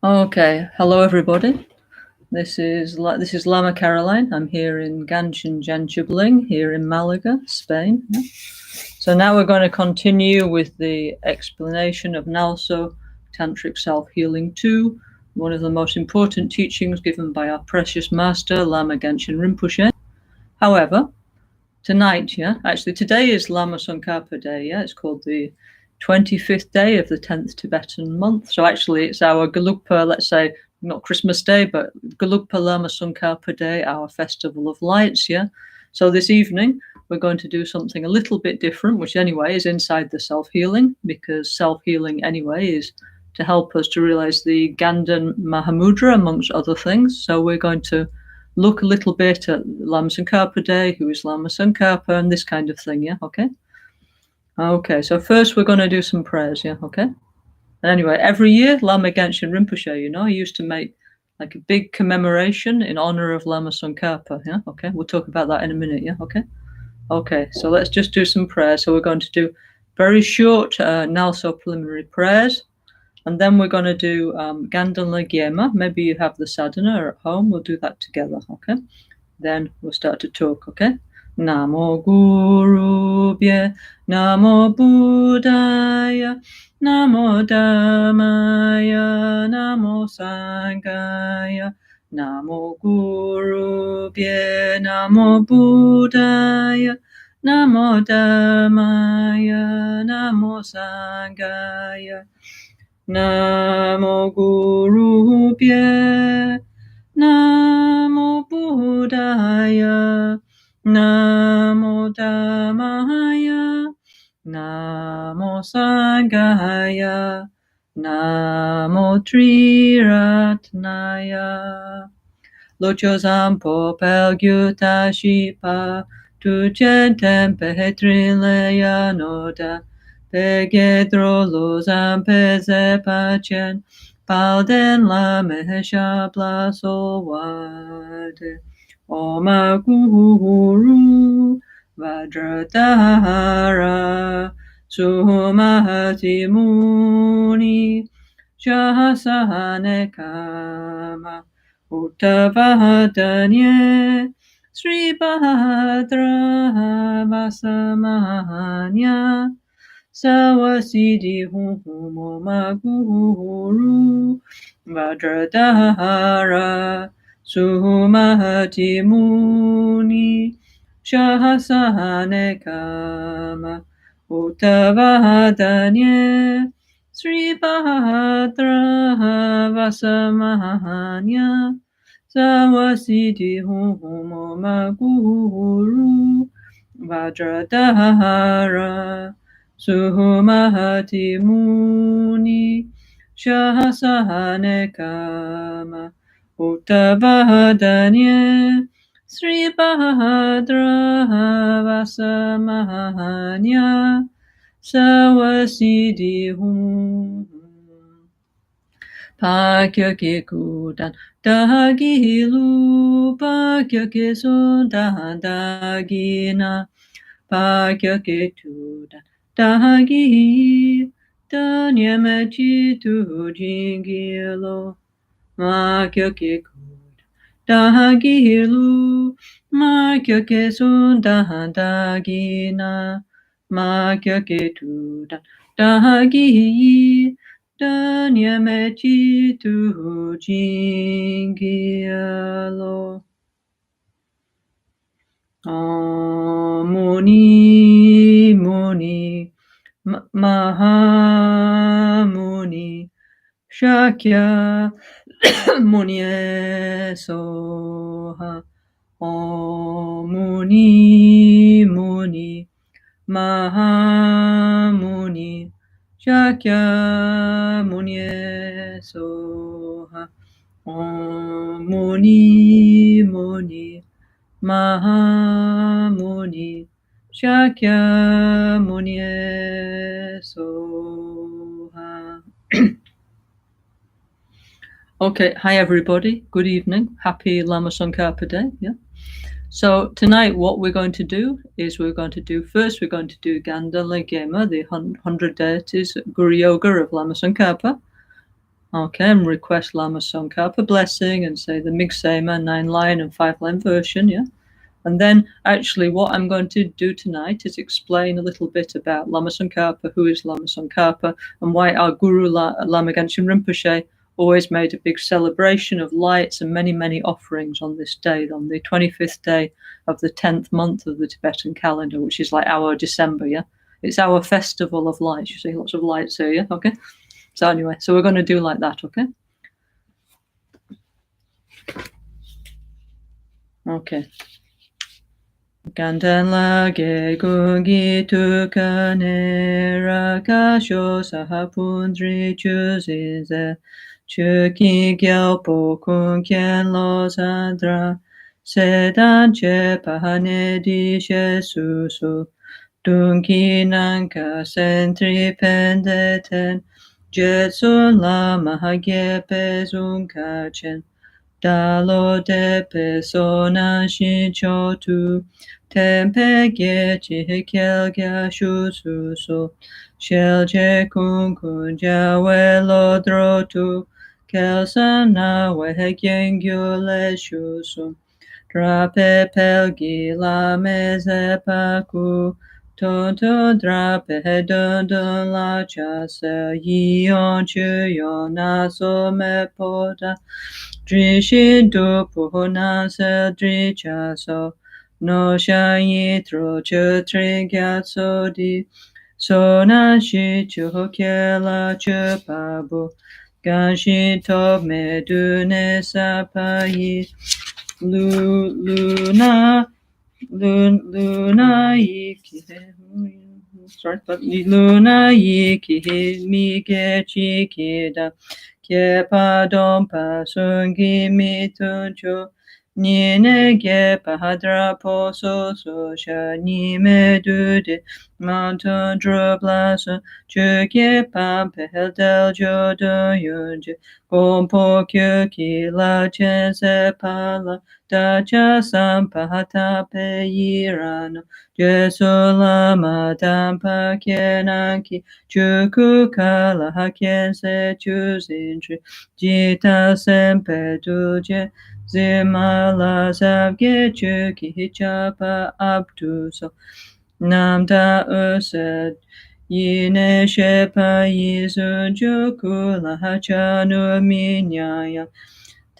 Okay, hello everybody. This is Lama Caroline. I'm here in Ganchen here in Malaga, Spain. Yeah. So now we're going to continue with the explanation of NgalSo Tantric Self-Healing 2, one of the most important teachings given by our precious master, Lama Genshin Rinpoche. However, tonight, actually today is Lama Tsongkhapa Day, it's called the 25th day of the 10th Tibetan month. So actually it's our Gelugpa, let's say, not Christmas Day, but Gelugpa Lama Tsongkhapa Day, our Festival of Lights, So this evening, we're going to do something a little bit different, which anyway is inside the self-healing, because self-healing anyway is to help us to realize the Ganden Mahamudra, amongst other things. So we're going to look a little bit at Lama Tsongkhapa Day, who is Lama Tsongkhapa, and this kind of thing, okay? Okay, so first we're going to do some prayers, okay? And anyway, every year, Lama Genshin Rinpoche, he used to make like a big commemoration in honor of Lama Tsongkhapa, okay? We'll talk about that in a minute, okay? Okay, so let's just do some prayers. So we're going to do very short NgalSo preliminary prayers, and then we're going to do Gandan Lagyema. Maybe you have the sadhana at home. We'll do that together, okay? Then we'll start to talk, okay? Namo Guru Bhye, Namo Buddhaya, Namo Dhammaya, Namo Sanghaya, Namo Guru Bhye, Namo Buddhaya, Namo Dhammaya, Namo Sanghaya, Namo Guru Bhye, Namo Buddhaya, Namo Dhammaya, Namo Sanghaya, Namo Triratnaya. Locho Zampo Pelgyuta Shipa, Tu Chentem Petrileya Noda, Pegedro Lozam Pezepachen, Palden La Mehesha Blaso Wade, Oma Guru Vajradhara, Sumahati Muni, Shahasane Kama, Uttavadanye, Sri Bhadra Vasamanya, Sawasidi Humo Maguru Vajradhara, Sumahati Muni, Shahasane Kama, Uttavadanye, Sri Bhadra Vasamanya, Sawasidi Humo Maguru Vajradhara, Suhumahati Muni, Shahasane Kama, Uttavadanye, Sri Bhadra Vasamanya, Sawasidi Hum. Pakya ke kudan dagilu, pakya ke sundan dagina, pakya ke tudan dagi, danyamachi tu jingilo, makya ke kudan dagilu, makya ke sundan dagina, makya ke tudan dagi, Danyamachi tu jingilo. Muni Muni Mahamuni Shakya Muni Soha. Muni Muni Mahamuni Shakya Muni Soha. Muni Muni Mahamuni Shakya Muni Soha. Okay, hi everybody. Good evening. Happy Lama Tsongkhapa Day. So tonight what we're going to do is we're going to do Ganda Legema, the 100 deities Guru Yoga of Lama Tsongkhapa. Okay, and request Lama Tsongkhapa blessing and say the Migsema 9-line and 5-line version, yeah? And then actually what I'm going to do tonight is explain a little bit about Lama Tsongkhapa, who is Lama Tsongkhapa, and why our Guru Lama Gangchen Rinpoche always made a big celebration of lights and many, many offerings on this day, on the 25th day of the 10th month of the Tibetan calendar, which is like our December, yeah? It's our festival of lights. You see lots of lights here, yeah? Okay. So anyway, so we're going to do like that, okay? Okay. Gandala ge gungi tukane rakasho sahapundri chuzize chuki gyalpo kunkien lo sandra sedan che pahane di shesusu dunki nanka sentri pendeten jetsun la mahagye pezun kachen Dalo de persona shinchotu tempe ge chihikel ga shususo shelje kunkun jawe lodrotu kelsana wehekyengule shusum drape pelgi la mezepaku tonto drape dondon la chase yion chuyon naso mepoda Drishin du puhuna se dricha so no shanyi tro chutri gyatso di so na shi chuhokye la chupabu ganshi to me du ne sapayi luna iki sorry but luna iki mi ge chikida Kepa dompa sungi mituncho Nine gepa hadra poso sosha Nime dude mountain droblasa Chuke pampe heldel jodo yunje Gompo kyuki la chense pala Dacha sampahata pe yirano Jesu lama dampa kenanki Chuku kala hakien se chuzintri Jita sempe duje Zimala savge chuki hichapa abduso Namda used Yine shepa yizun juku lahachanu minyaya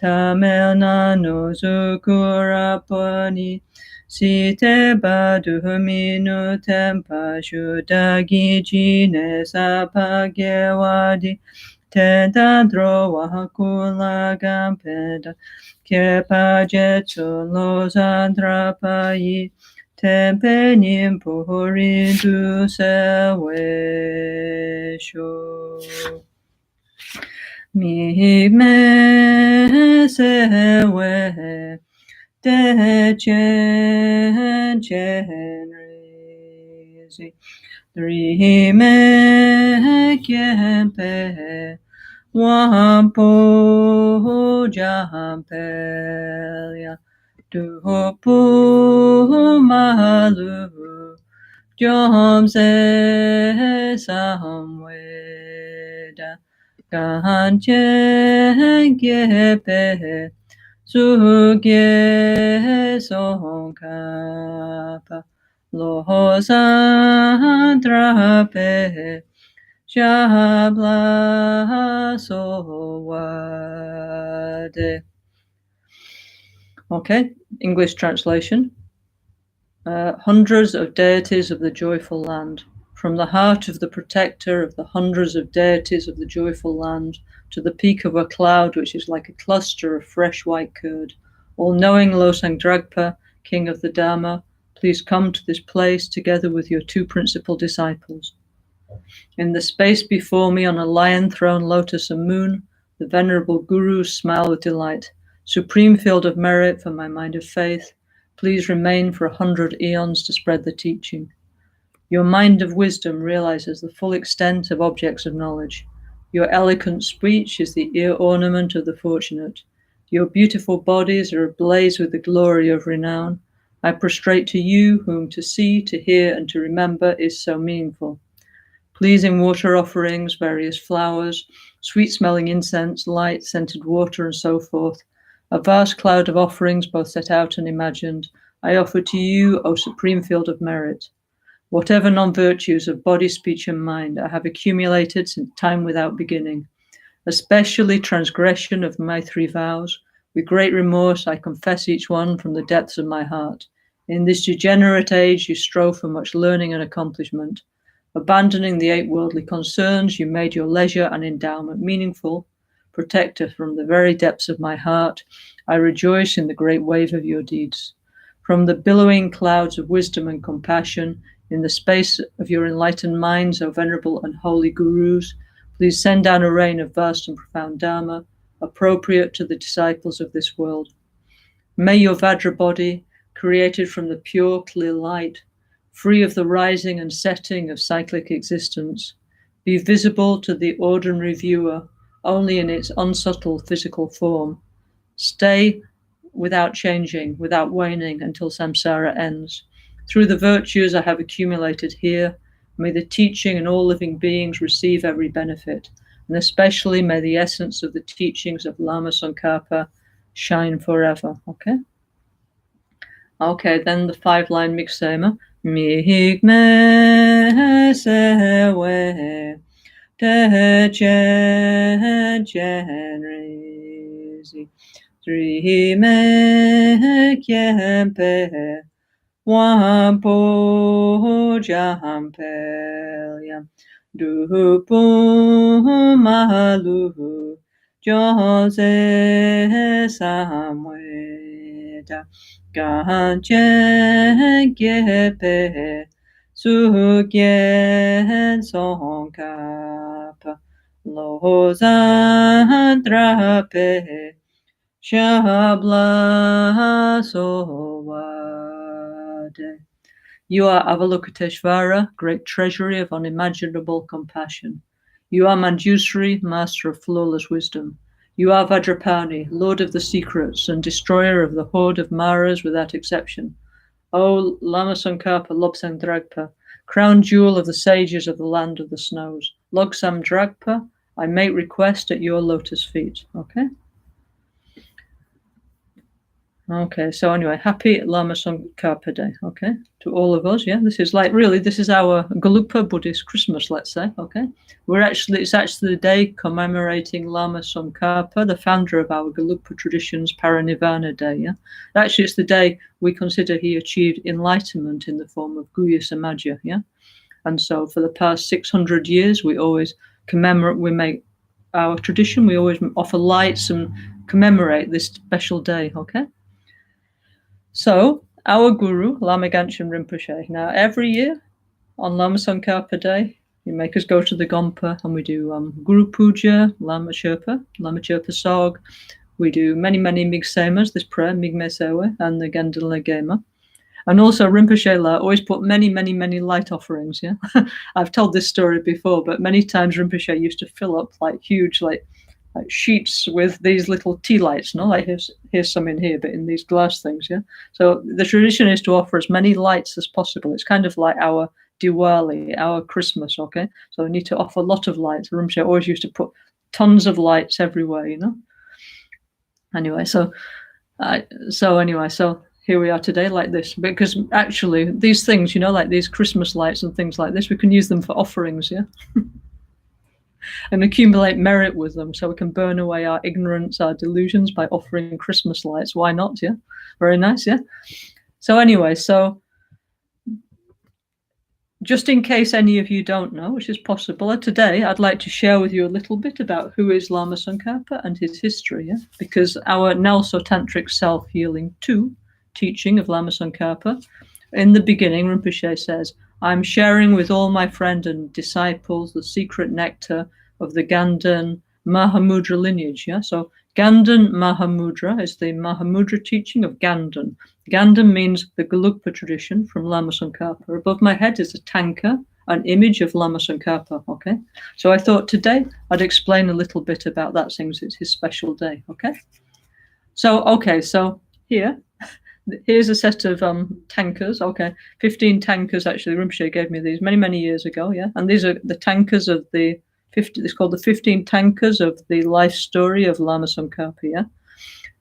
Tamel nano zukurapani Site badu minu tempa shudagi jine sapagewadi Tentandro wahakula gampeda Kepa jetsu lozandrapayi Tempe nimpuri du sewesho Mi me sewe de chen chen rezi Three me kempe wampo jampelia Dupu malu jomse samweda Ganchen gepe suge sonkapa Losandrape Shabla sowade. Okay, English translation. Hundreds of deities of the joyful land. From the heart of the protector of the hundreds of deities of the joyful land to the peak of a cloud which is like a cluster of fresh white curd. All-knowing Losang Dragpa, king of the Dharma, please come to this place together with your two principal disciples. In the space before me on a lion throne, lotus and moon, the venerable gurus smile with delight. Supreme field of merit for my mind of faith, please remain for 100 eons to spread the teaching. Your mind of wisdom realizes the full extent of objects of knowledge. Your eloquent speech is the ear ornament of the fortunate. Your beautiful bodies are ablaze with the glory of renown. I prostrate to you, whom to see, to hear, and to remember is so meaningful. pleasing water offerings, various flowers, sweet-smelling incense, light, scented water, and so forth. A vast cloud of offerings, both set out and imagined, I offer to you, O supreme field of merit. Whatever non-virtues of body, speech, and mind I have accumulated since time without beginning, especially transgression of my 3 vows, with great remorse I confess each one from the depths of my heart. In this degenerate age you strove for much learning and accomplishment. Abandoning the 8 worldly concerns, you made your leisure and endowment meaningful. Protector from the very depths of my heart, I rejoice in the great wave of your deeds. From the billowing clouds of wisdom and compassion, in the space of your enlightened minds, O venerable and holy gurus, please send down a rain of vast and profound Dharma, appropriate to the disciples of this world. May your Vajra body, created from the pure, clear light, free of the rising and setting of cyclic existence, be visible to the ordinary viewer only in its unsubtle physical form. Stay without changing, without waning, until samsara ends. Through the virtues I have accumulated here, may the teaching and all living beings receive every benefit, and especially may the essence of the teachings of Lama Tsongkhapa shine forever. Okay, then the 5-line mixema. Mihigme sewe te chen rizi 3 me kiempe Wampo jampeliam dupu malu jose samweda ganchen gepe sugyen Tsongkhapa lozan drape shabla sowade. You are Avalokiteshvara, great treasury of unimaginable compassion. You are Manjusri, master of flawless wisdom. You are Vajrapani, lord of the secrets and destroyer of the horde of Maras without exception. O Lama Tsongkhapa Lobsang Dragpa, crown jewel of the sages of the land of the snows. Logsam Dragpa, I make request at your lotus feet. Okay, so anyway, happy Lama Tsongkhapa Day, to all of us, This is this is our Gelugpa Buddhist Christmas, let's say, It's actually the day commemorating Lama Tsongkhapa, the founder of our Gelugpa traditions, Parinirvana Day, Actually, it's the day we consider he achieved enlightenment in the form of Guhya Samadhi, And so for the past 600 years, we always we make our tradition, we always offer lights and commemorate this special day, So, our guru, Lama Gangchen Rinpoche. Now, every year on Lama Tsongkhapa Day, you make us go to the Gompa and we do Guru Puja, Lama Sherpa Sog. We do many Migsemas, this prayer, Migme Sewe, and the Gandala Gema. And also Rinpoche La always put many light offerings, I've told this story before, but many times Rinpoche used to fill up huge sheets with these little tea lights, here's some in here, but in these glass things, So the tradition is to offer as many lights as possible. It's kind of like our Diwali, our Christmas, So we need to offer a lot of lights. Rinpoche always used to put tons of lights everywhere, Anyway, so here we are today like this, because actually these things, like these Christmas lights and things like this, we can use them for offerings, and accumulate merit with them, so we can burn away our ignorance, our delusions by offering Christmas lights. Why not? Very nice. So anyway, just in case any of you don't know, which is possible, today I'd like to share with you a little bit about who is Lama Tsongkhapa and his history, because our NgalSo Tantric Self-Healing 2 teaching of Lama Tsongkhapa, in the beginning, Rinpoche says, I'm sharing with all my friends and disciples the secret nectar of the Ganden Mahamudra lineage. So Ganden Mahamudra is the Mahamudra teaching of Ganden. Ganden means the Gelugpa tradition from Lama Tsongkhapa. Above my head is a tanka, an image of Lama Tsongkhapa. So I thought today I'd explain a little bit about that, since it's his special day. So here, here's a set of tankers. Okay, 15 tankers actually. Rinpoche gave me these many years ago. Yeah, and these are the tankers of the 50. It's called the 15 tankers of the life story of Lama Tsongkhapa. Yeah.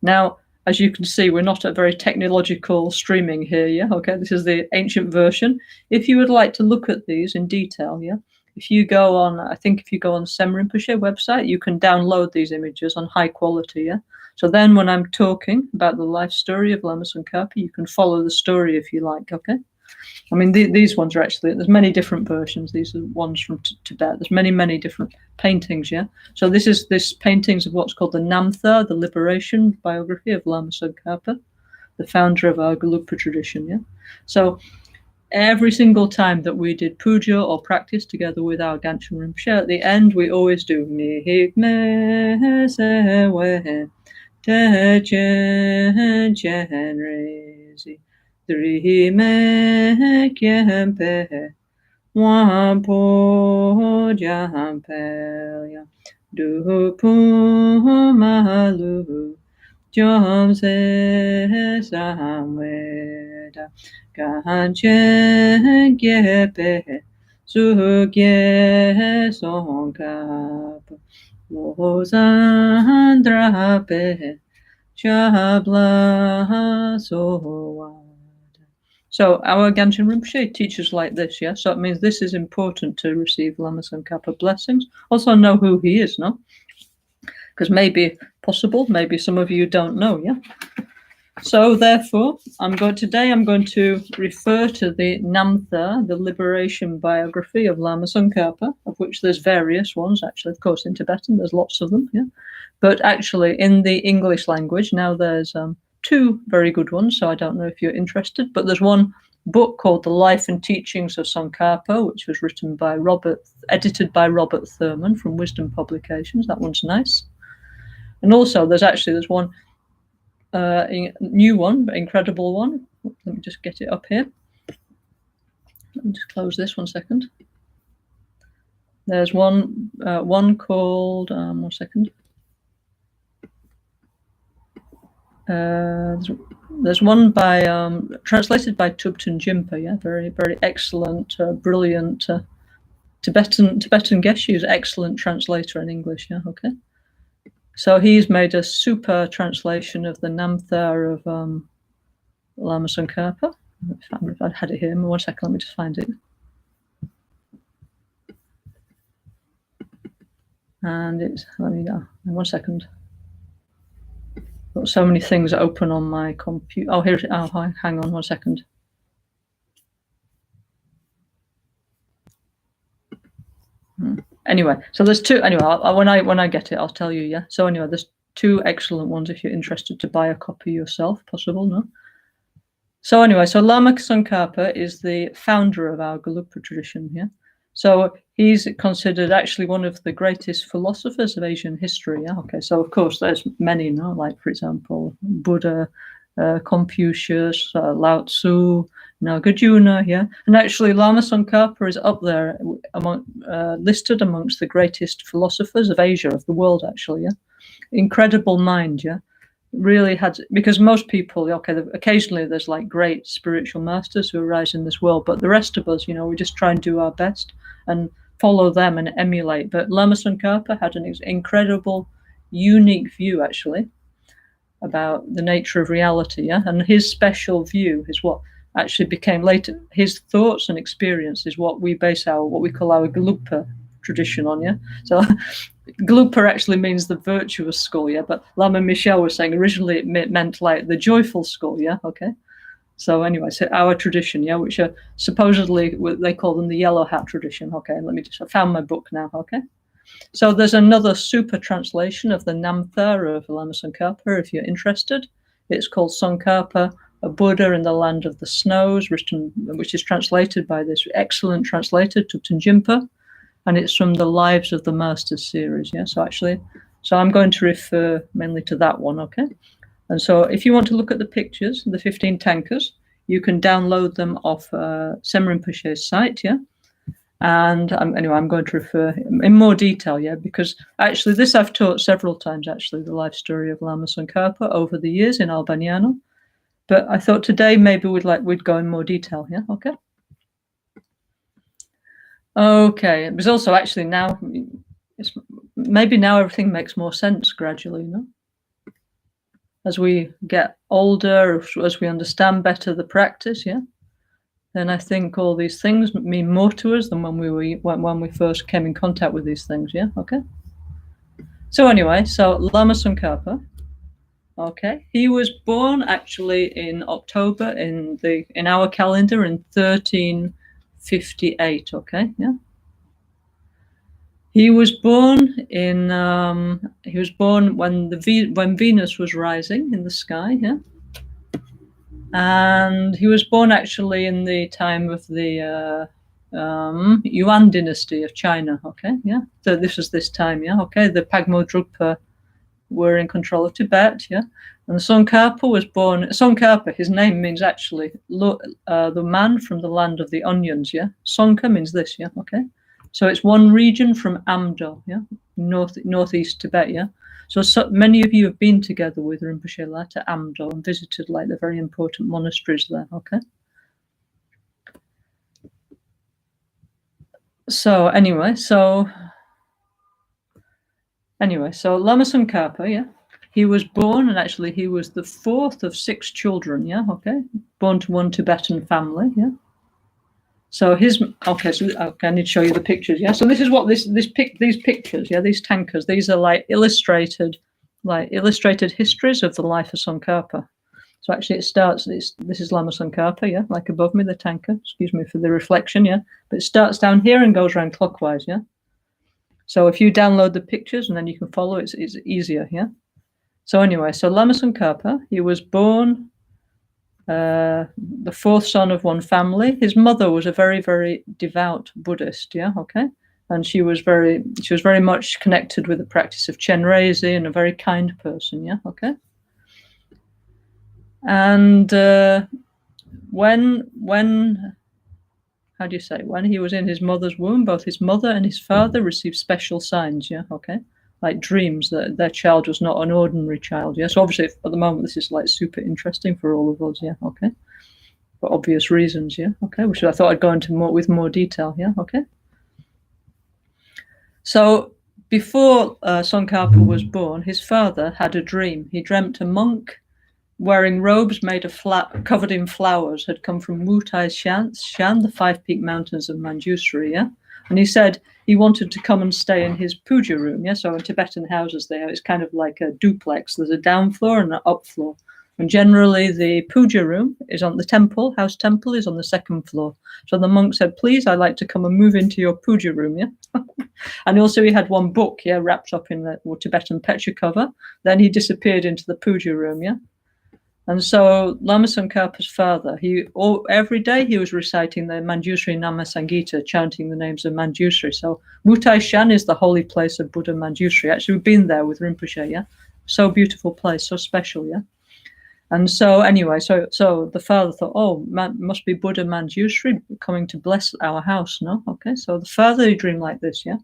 Now, as you can see, we're not at very technological streaming here. Yeah. Okay, this is the ancient version. If you would like to look at these in detail, yeah. If you go on, I think if you go on Sem Rinpoche website, you can download these images on high quality. Yeah. So then when I'm talking about the life story of Lama Tsongkhapa, you can follow the story if you like, okay? I mean, these ones are actually, there's many different versions. These are ones from Tibet. There's many different paintings, yeah? So this paintings of what's called the Namtha, the liberation biography of Lama Tsongkhapa, the founder of our Gelugpa tradition, yeah? So every single time that we did puja or practice together with our Ganchen Rinpoche, at the end, we always do Mihik me se we te chen chen rezi dri me kempe wan po jampe ya du pu malu jom se samweda gan chen gepe su ge song kap Wosandrape Chabla Soad. So our Ganchen Rinpoche teaches like this, yeah? So it means this is important to receive Lama Tsongkhapa blessings. Also know who he is, no? Because maybe some of you don't know, yeah? So therefore, today I'm going to refer to the Namtha, the liberation biography of Lama Tsongkhapa, of which there's various ones, actually, of course, in Tibetan, there's lots of them, yeah. But actually, in the English language, now there's two very good ones, so I don't know if you're interested, but there's one book called The Life and Teachings of Tsongkhapa, which was edited by Robert Thurman from Wisdom Publications. That one's nice. And also, there's one new one, incredible one. Let me just get it up here. Let me just close this 1 second. There's one called 1 second. There's one by translated by Tubten Jimpa. Yeah, very excellent, brilliant Tibetan Geshe is excellent translator in English. Yeah, okay. So he's made a super translation of the Namtha of Lama Tsongkhapa. If I'd had it here, 1 second, let me just find it. And let me go, 1 second. Got so many things open on my computer. Oh, here it is. Oh, hang on 1 second. Anyway, so there's two. Anyway, when I get it, I'll tell you. Yeah. So anyway, there's two excellent ones if you're interested to buy a copy yourself. Possible, no? So anyway, so Lama Tsongkhapa is the founder of our Gelugpa tradition. Yeah. So he's considered actually one of the greatest philosophers of Asian history. Yeah. Okay. So of course there's many, no? Like for example, Buddha, Confucius, Lao Tzu, Nagarjuna, yeah. And actually Lama Tsongkhapa is up there listed amongst the greatest philosophers of Asia, of the world, actually, yeah. Incredible mind, yeah. Really had, because most people, okay, occasionally there's like great spiritual masters who arise in this world, but the rest of us, we just try and do our best and follow them and emulate. But Lama Tsongkhapa had an incredible, unique view, actually, about the nature of reality, yeah. And his special view is what actually became later, his thoughts and experience is what we base what we call our Gelugpa tradition on, yeah. So Gelugpa actually means the virtuous school, yeah, but Lama Michel was saying originally it meant like the joyful school, yeah, okay. So anyway, so our tradition, yeah, which are supposedly, they call them the yellow hat tradition, okay. I found my book now, okay. So there's another super translation of the Namtha of Lama Tsongkhapa, if you're interested. It's called Tsongkhapa, a Buddha in the Land of the Snows, which is translated by this excellent translator, Tubten Jimpa, and it's from the Lives of the Masters series. Yeah, so I'm going to refer mainly to that one, okay? And so if you want to look at the pictures, the 15 tankers, you can download them off Sem Rinpoche's site, yeah? And anyway, I'm going to refer in more detail, yeah, because actually this I've taught several times, actually, the life story of Lama Tsongkhapa over the years in Albaniano. But I thought today maybe we'd go in more detail. Yeah. Okay. Okay. It was also actually now. Maybe now everything makes more sense gradually. You know, as we get older, as we understand better the practice. Yeah. Then I think all these things mean more to us than when we first came in contact with these things. Yeah. Okay. So anyway, so Lama Tsongkhapa. Okay, he was born actually in October in our calendar in 1358. Okay, yeah. He was born in when Venus was rising in the sky. Yeah, and he was born actually in the time of the Yuan dynasty of China. Okay, yeah. So this was this time. Yeah. Okay, the Pagmo Drugpa were in control of Tibet, yeah. And Tsongkhapa was born. Tsongkhapa, his name means actually the man from the land of the onions, yeah. Tsongkha means this, yeah. Okay, so it's one region from Amdo, yeah, northeast Tibet, yeah. So many of you have been together with Rinpoche to Amdo and visited like the very important monasteries there. Okay. So anyway, so Lama Tsongkhapa, yeah. He was born, and actually he was the fourth of 6 children, yeah, okay, born to one Tibetan family, yeah. So I need to show you the pictures, yeah. So this is what these pictures, yeah, these tankas, these are like illustrated histories of the life of Tsongkhapa. So actually it starts, this is Lama Tsongkhapa, yeah, like above me, the tanka, excuse me for the reflection, yeah, but it starts down here and goes around clockwise, yeah. So if you download the pictures and then you can follow, it's easier, yeah. So anyway, so Lama Tsongkhapa, he was born the 4th son of one family. His mother was a very, very devout Buddhist, yeah, okay? And she was very much connected with the practice of Chenrezig and a very kind person, yeah, okay? And when he was in his mother's womb, both his mother and his father received special signs, yeah, okay? Like dreams that their child was not an ordinary child, yeah. So obviously at the moment this is like super interesting for all of us, yeah, okay, for obvious reasons, yeah, okay, which I thought I'd go into with more detail, yeah, okay. So before Tsongkhapa was born, his father had a dream. He dreamt a monk wearing robes made of covered in flowers had come from Mutai Shan, the 5-peak mountains of Manjusri, yeah. And he said he wanted to come and stay in his puja room, yeah. So in Tibetan houses, it's kind of like a duplex. There's a down floor and an up floor. And generally the puja room is on the house temple is on the 2nd floor. So the monk said, please, I'd like to come and move into your puja room, yeah. And also he had one book, yeah, wrapped up in the Tibetan pecha cover. Then he disappeared into the puja room, yeah. And so Lama Tsongkhapa's father, every day he was reciting the Manjusri Nama Sangita, chanting the names of Manjusri. So Mutai Shan is the holy place of Buddha Manjusri. Actually, we've been there with Rinpoche, yeah? So beautiful place, so special, yeah? And so anyway, so the father thought, oh, must be Buddha Manjusri coming to bless our house, no? Okay, so the father dreamed like this, yeah?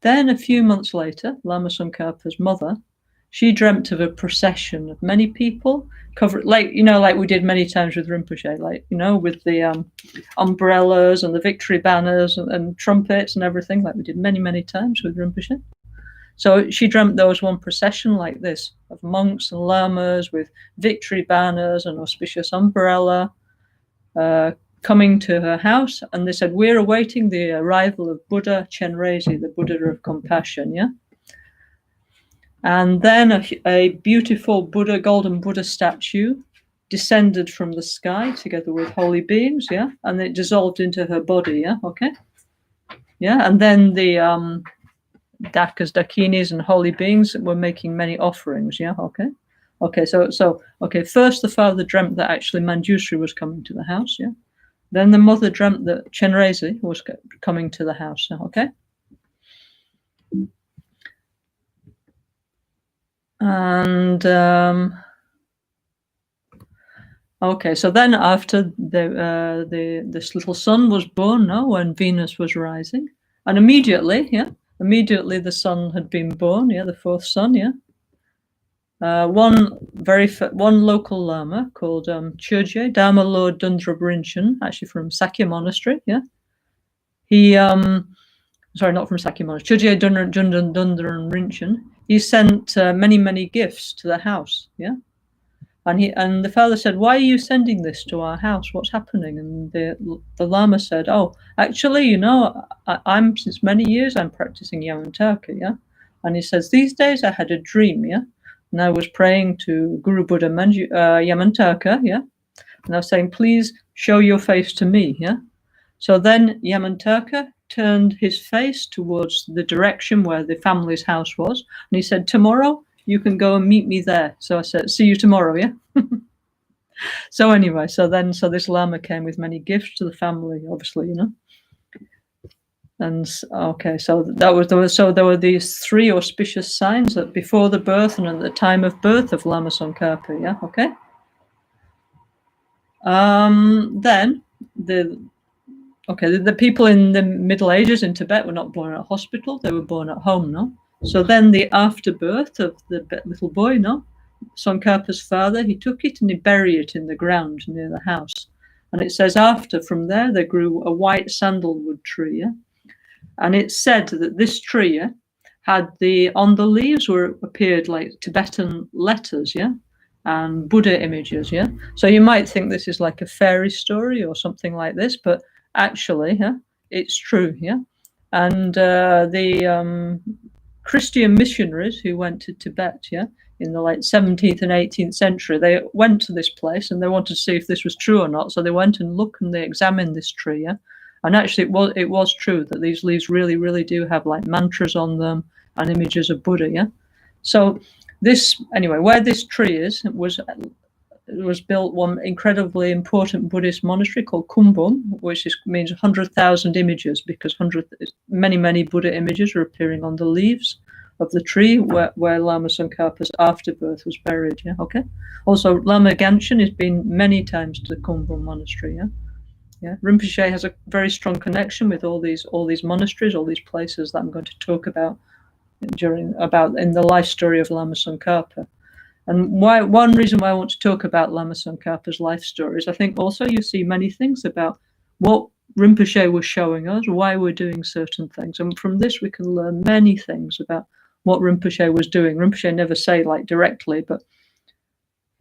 Then a few months later, Lama Tsongkhapa's mother, she dreamt of a procession of many people covered, like we did many times with Rinpoche, like, with the umbrellas and the victory banners and trumpets and everything, like we did many, many times with Rinpoche. So she dreamt there was one procession like this of monks and lamas with victory banners and auspicious umbrella coming to her house. And they said, we're awaiting the arrival of Buddha Chenrezig, the Buddha of compassion, yeah? And then a beautiful golden Buddha statue descended from the sky together with holy beings, yeah? And it dissolved into her body, yeah? Okay? Yeah, and then the Dakas, Dakinis, and holy beings were making many offerings, yeah? Okay? Okay, so first the father dreamt that actually Manjusri was coming to the house, yeah? Then the mother dreamt that Chenrezig was coming to the house, okay? And so then after this little son was born, when Venus was rising, and immediately the son had been born, yeah, the 4th son, yeah. One local lama called Churje Dharma Lord Dundra Brinchen, actually from Sakya Monastery. Yeah, he sorry, not from Sakya Monastery. Churje Dundra Brinchen. He sent many gifts to the house. Yeah. And the father said, "Why are you sending this to our house? What's happening?" And the Lama said, "Oh, actually, you know, I'm since many years I'm practicing Yamantaka, yeah." And he says, "These days I had a dream, yeah, and I was praying to Guru Buddha Yamantaka, yeah, and I was saying, please show your face to me, yeah." So then Yamantaka turned his face towards the direction where the family's house was, and he said, "Tomorrow you can go and meet me there." So I said, "See you tomorrow, yeah." So anyway, so this Lama came with many gifts to the family, obviously, you know. And okay, so there were these three auspicious signs that before the birth and at the time of birth of Lama Tsongkhapa, yeah, okay. Then the people in the Middle Ages in Tibet were not born at a hospital; they were born at home, no. So then the afterbirth of the little boy, no, Tsongkhapa's father, he took it and he buried it in the ground near the house. And it says from there grew a white sandalwood tree, yeah? And it's said that this tree, yeah, on the leaves appeared like Tibetan letters, yeah, and Buddha images, yeah. So you might think this is like a fairy story or something like this, but actually, yeah, it's true, yeah. And the Christian missionaries who went to Tibet, yeah, in the late 17th and 18th century, they went to this place and they wanted to see if this was true or not. So they went and looked and they examined this tree, yeah. And actually, it was true that these leaves really do have like mantras on them and images of Buddha, yeah. So where this tree was built one incredibly important Buddhist monastery called Kumbum, which means 100,000 images, because many Buddha images are appearing on the leaves of the tree where Lama Tsongkhapa's afterbirth was buried. Yeah, okay. Also, Lama Gangchen has been many times to the Kumbum monastery. Yeah. Yeah, Rinpoche has a very strong connection with all these monasteries, all these places that I'm going to talk about in the life story of Lama Tsongkhapa. And one reason why I want to talk about Lama Tsongkhapa's life story is I think also you see many things about what Rinpoche was showing us, why we're doing certain things. And from this, we can learn many things about what Rinpoche was doing. Rinpoche never say like directly, but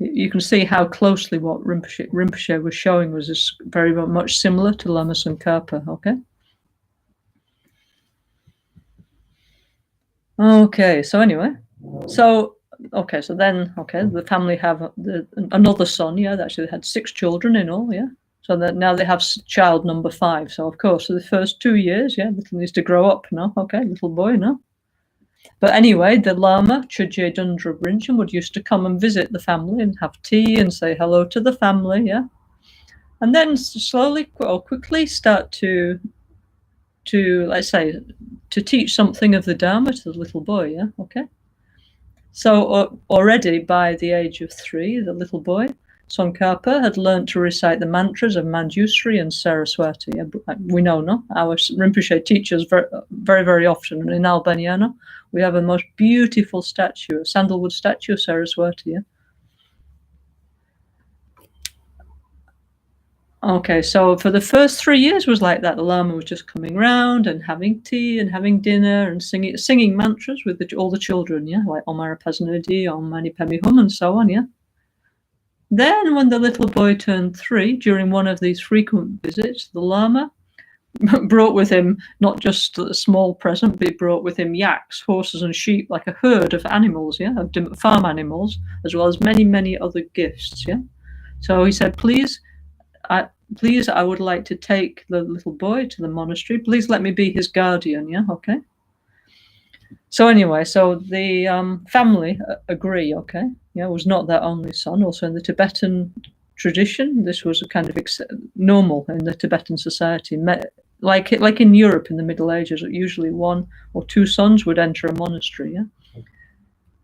you can see how closely what Rinpoche was showing was very much similar to Lama Tsongkhapa, okay? Okay, so anyway, the family have another son, yeah, actually they had 6 children in all, yeah. So that now they have child number 5. So of course, for the first 2 years, yeah, little needs to grow up, no? Okay, little boy, no? But anyway, the Lama, Churje Dundra Brinchen, would used to come and visit the family and have tea and say hello to the family, yeah? And then slowly or quickly start to let's say, to teach something of the Dharma to the little boy, yeah? Okay? So already by the age of 3, the little boy, Tsongkhapa, had learned to recite the mantras of Manjusri and Saraswati. We know, no? Our Rinpoche teaches very often. And in Albania, no? We have a most beautiful statue, a sandalwood statue of Saraswati. Yeah? Okay, so for the first 3 years was like that. The Lama was just coming round and having tea and having dinner and singing mantras with all the children, yeah, like Om Mani Padme Hum, Om Mani Padme Hum, and so on, yeah. Then when the little boy turned 3, during one of these frequent visits, the Lama brought with him not just a small present, but he brought with him yaks, horses, and sheep, like a herd of animals, yeah, of farm animals, as well as many other gifts, yeah. So he said, please, I would like to take the little boy to the monastery. Please let me be his guardian, yeah, okay. So anyway, so the family agree, okay. Yeah, was not their only son. Also in the Tibetan tradition, this was a kind of normal in the Tibetan society. Like in Europe in the Middle Ages, usually 1 or 2 sons would enter a monastery, yeah.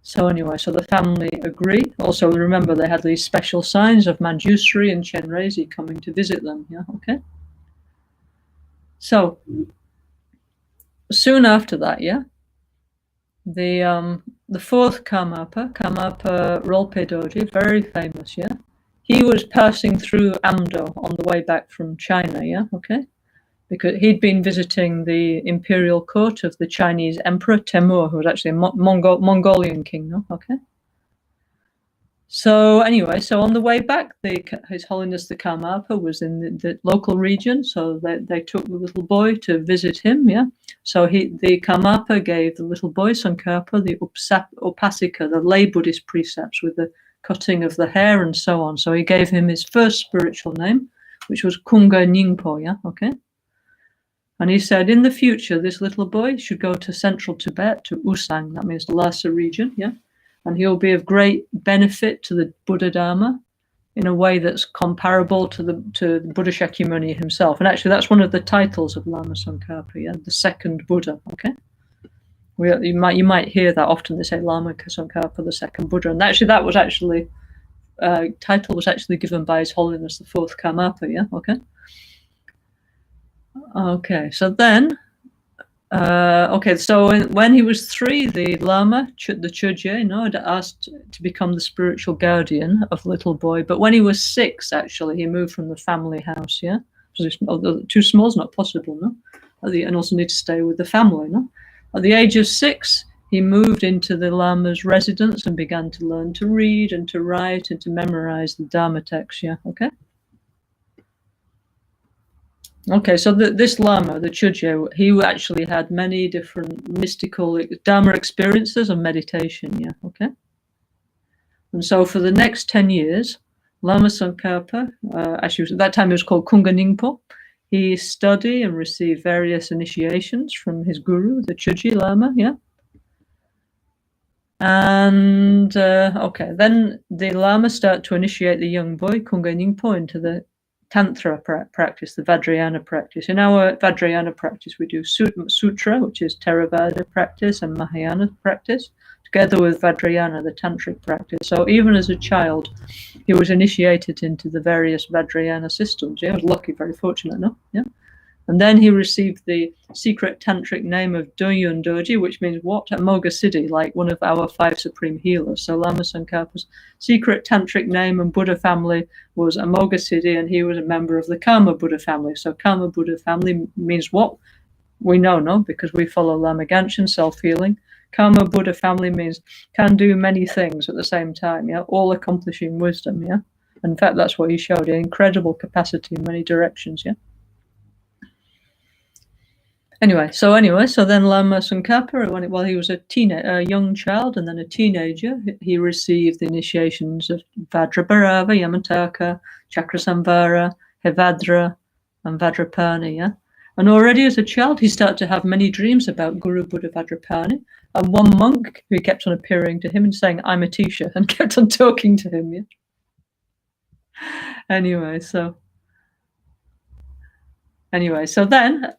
So anyway, so the family agree. Also, remember they had these special signs of Manjusri and Chenrezig coming to visit them, yeah, okay. So soon after that, yeah, the the fourth Karmapa, Karmapa Rolpe Doji, very famous, yeah. He was passing through Amdo on the way back from China, yeah, okay? Because he'd been visiting the imperial court of the Chinese emperor Temur, who was actually a Mongolian king, no? Okay. So anyway, so on the way back, His Holiness the Karmapa was in the local region, so they took the little boy to visit him, yeah? So the Karmapa gave the little boy, Tsongkhapa, the Upasika, the lay Buddhist precepts with the cutting of the hair and so on. So he gave him his first spiritual name, which was Kunga Ningpo, yeah, okay? And he said, in the future, this little boy should go to central Tibet, to Usang, that means the Lhasa region, yeah? And he'll be of great benefit to the Buddha Dharma in a way that's comparable to the Buddha Shakyamuni himself. And actually, that's one of the titles of Lama Tsongkhapa, yeah? The second Buddha, okay? You might hear that often. They say Lama Tsongkhapa, the second Buddha. And actually, that was actually, title was actually given by His Holiness the fourth Karmapa, yeah? Okay? Okay, so then, so when he was 3, the Lama, the Chögye, had asked to become the spiritual guardian of the little boy. But when he was 6, actually, he moved from the family house, yeah? Too small is not possible, no? And also need to stay with the family, no? At the age of 6, he moved into the Lama's residence and began to learn to read and to write and to memorize the Dharma text, yeah? Okay? Okay, so this Lama, the Chögye, he actually had many different mystical Dharma experiences and meditation, yeah, okay? And so for the next 10 years, Lama Tsongkhapa, actually at that time it was called Kunga Ningpo, he studied and received various initiations from his guru, the Chögye Lama, yeah? And, then the Lama started to initiate the young boy, Kunga Ningpo, into the Tantra practice, the Vajrayana practice. In our Vajrayana practice, we do Sutra, which is Theravada practice, and Mahayana practice, together with Vajrayana, the Tantric practice. So even as a child, he was initiated into the various Vajrayana systems. Yeah, I was lucky, very fortunate, no? Yeah. And then he received the secret tantric name of Doyun Doji, which means what? Amoga Siddhi, like one of our 5 supreme healers. So Lama Tsongkhapa's secret tantric name and Buddha family was Amoga Siddhi, and he was a member of the Karma Buddha family. So Karma Buddha family means what? We know, no? Because we follow Lama Ganchen, self-healing. Karma Buddha family means can do many things at the same time, yeah? All accomplishing wisdom, yeah? In fact, that's what he showed, incredible capacity in many directions, yeah? Anyway, so then Lama Tsongkhapa, while he was a young child and then a teenager, he received the initiations of Vajrabharava, Yamataka, Chakrasamvara, Hevadra, and Vajrapani, yeah? And already as a child, he started to have many dreams about Guru Buddha Vajrapani. And one monk who kept on appearing to him and saying, I'm a teacher, and kept on talking to him, yeah? Anyway, so then,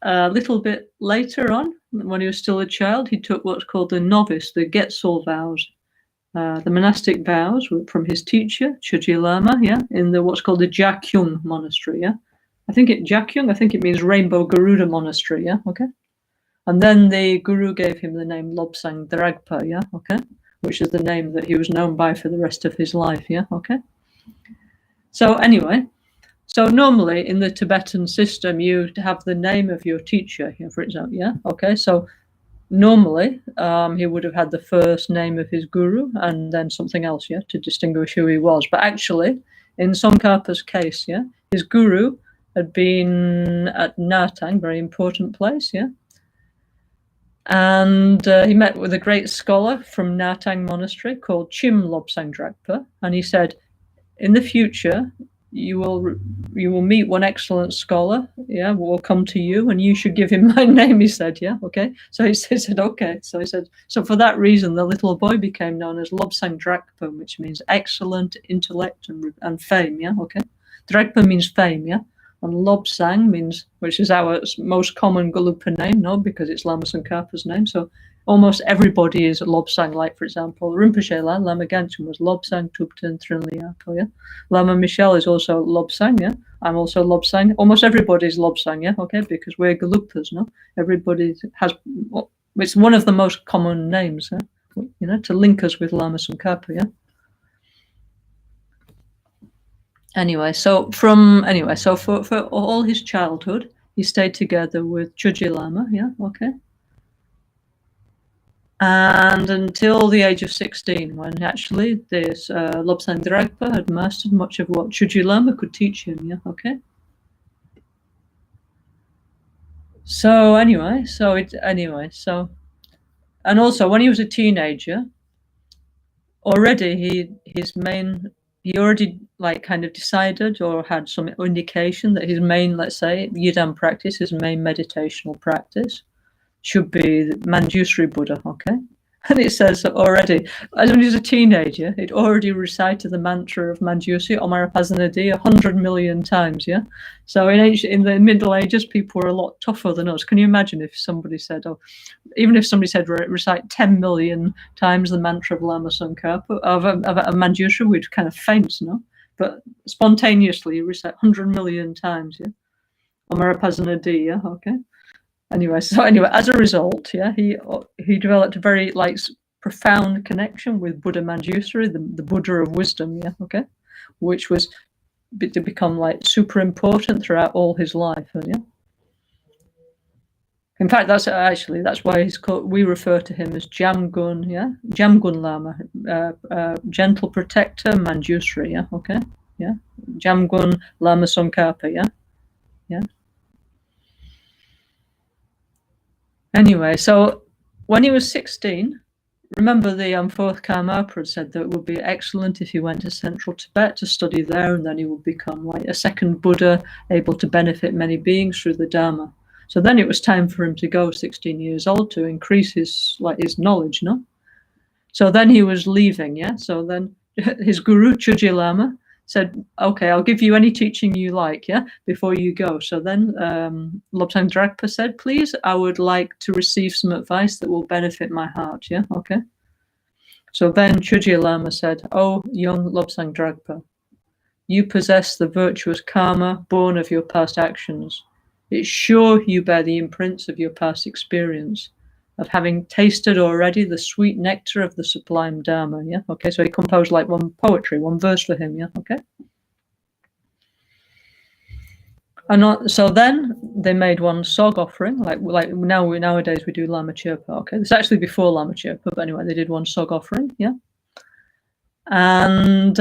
a little bit later on, when he was still a child, he took what's called the novice, the Getsul vows, the monastic vows from his teacher, Chögye Lama, yeah, in what's called the Jakyung monastery, yeah. I think it means Rainbow Garuda monastery, yeah, okay. And then the guru gave him the name Lobsang Dragpa, yeah, okay, which is the name that he was known by for the rest of his life, yeah, okay. So anyway, so normally in the Tibetan system, you have the name of your teacher here, for example, yeah? Okay, so normally he would have had the first name of his guru and then something else, yeah, to distinguish who he was. But actually, in Tsongkhapa's case, yeah, his guru had been at Natang, very important place, yeah? And he met with a great scholar from Natang Monastery called Chim Lobsang Dragpa, and he said, in the future, you will meet one excellent scholar, yeah, will come to you, and you should give him my name, he said, yeah, okay. So he said, okay. So he said, so for that reason, the little boy became known as Lobsang Dragpa, which means excellent intellect and fame, yeah, okay. Dragpa means fame, yeah. And Lobsang means, which is our most common Gelugpa name, no, because it's Lama Tsongkhapa's name. So almost everybody is Lobsang, like, for example, Rinpoche Lama Ganchen was Lobsang, Tupten, Trinliapo, yeah. Lama Michel is also Lobsang, yeah. I'm also Lobsang. Almost everybody is Lobsang, yeah, okay, because we're Gelugpas, no. Everybody has, it's one of the most common names, yeah? to link us with Lama Tsongkhapa, yeah. So for all his childhood, he stayed together with Chuji Lama, yeah, okay. And until the age of 16, when actually this Lobsang Drakpa had mastered much of what Chuji Lama could teach him, yeah, okay. And also when he was a teenager, already he already like kind of decided or had some indication that his main, let's say, Yidam practice, his main meditational practice, should be Manjusri Buddha, okay? And it says already, as when he was a teenager, he'd already recited the mantra of Manjusri, Omarapasanadi, 100 million times, yeah? So in the Middle Ages, people were a lot tougher than us. Can you imagine if somebody said, even if somebody said recite 10 million times the mantra of Lama Tsongkhapa, of Manjusri, we'd kind of faint, no? But spontaneously, you recite 100 million times, yeah? Omarapasanadi, yeah, okay? Anyway, as a result, yeah, he developed a very profound connection with Buddha Manjusri, the Buddha of wisdom, yeah, okay, which was to become super important throughout all his life, yeah. In fact, that's why we refer to him as Jamgun, yeah, Jamgun Lama, gentle protector Manjusri, yeah, okay, yeah, Jamgun Lama Tsongkhapa, yeah, yeah. Anyway, so when he was 16, remember the fourth Karmapa said that it would be excellent if he went to central Tibet to study there, and then he would become like a second Buddha, able to benefit many beings through the Dharma. So then it was time for him to go, 16 years old, to increase his knowledge, no? So then he was leaving, yeah? So then his guru, Chuji Lama, said, okay, I'll give you any teaching you like, yeah, before you go. So then Lobsang Drakpa said, please, I would like to receive some advice that will benefit my heart, yeah, okay. So then Chuji Lama said, oh, young Lobsang Drakpa, you possess the virtuous karma born of your past actions. It's sure you bear the imprints of your past experience, of having tasted already the sweet nectar of the sublime Dharma, yeah? Okay, so he composed one verse for him, yeah? Okay. And so then they made one sog offering, nowadays we do Lama Chirpa, okay? It's actually before Lama Chirpa, but anyway, they did one sog offering, yeah? And,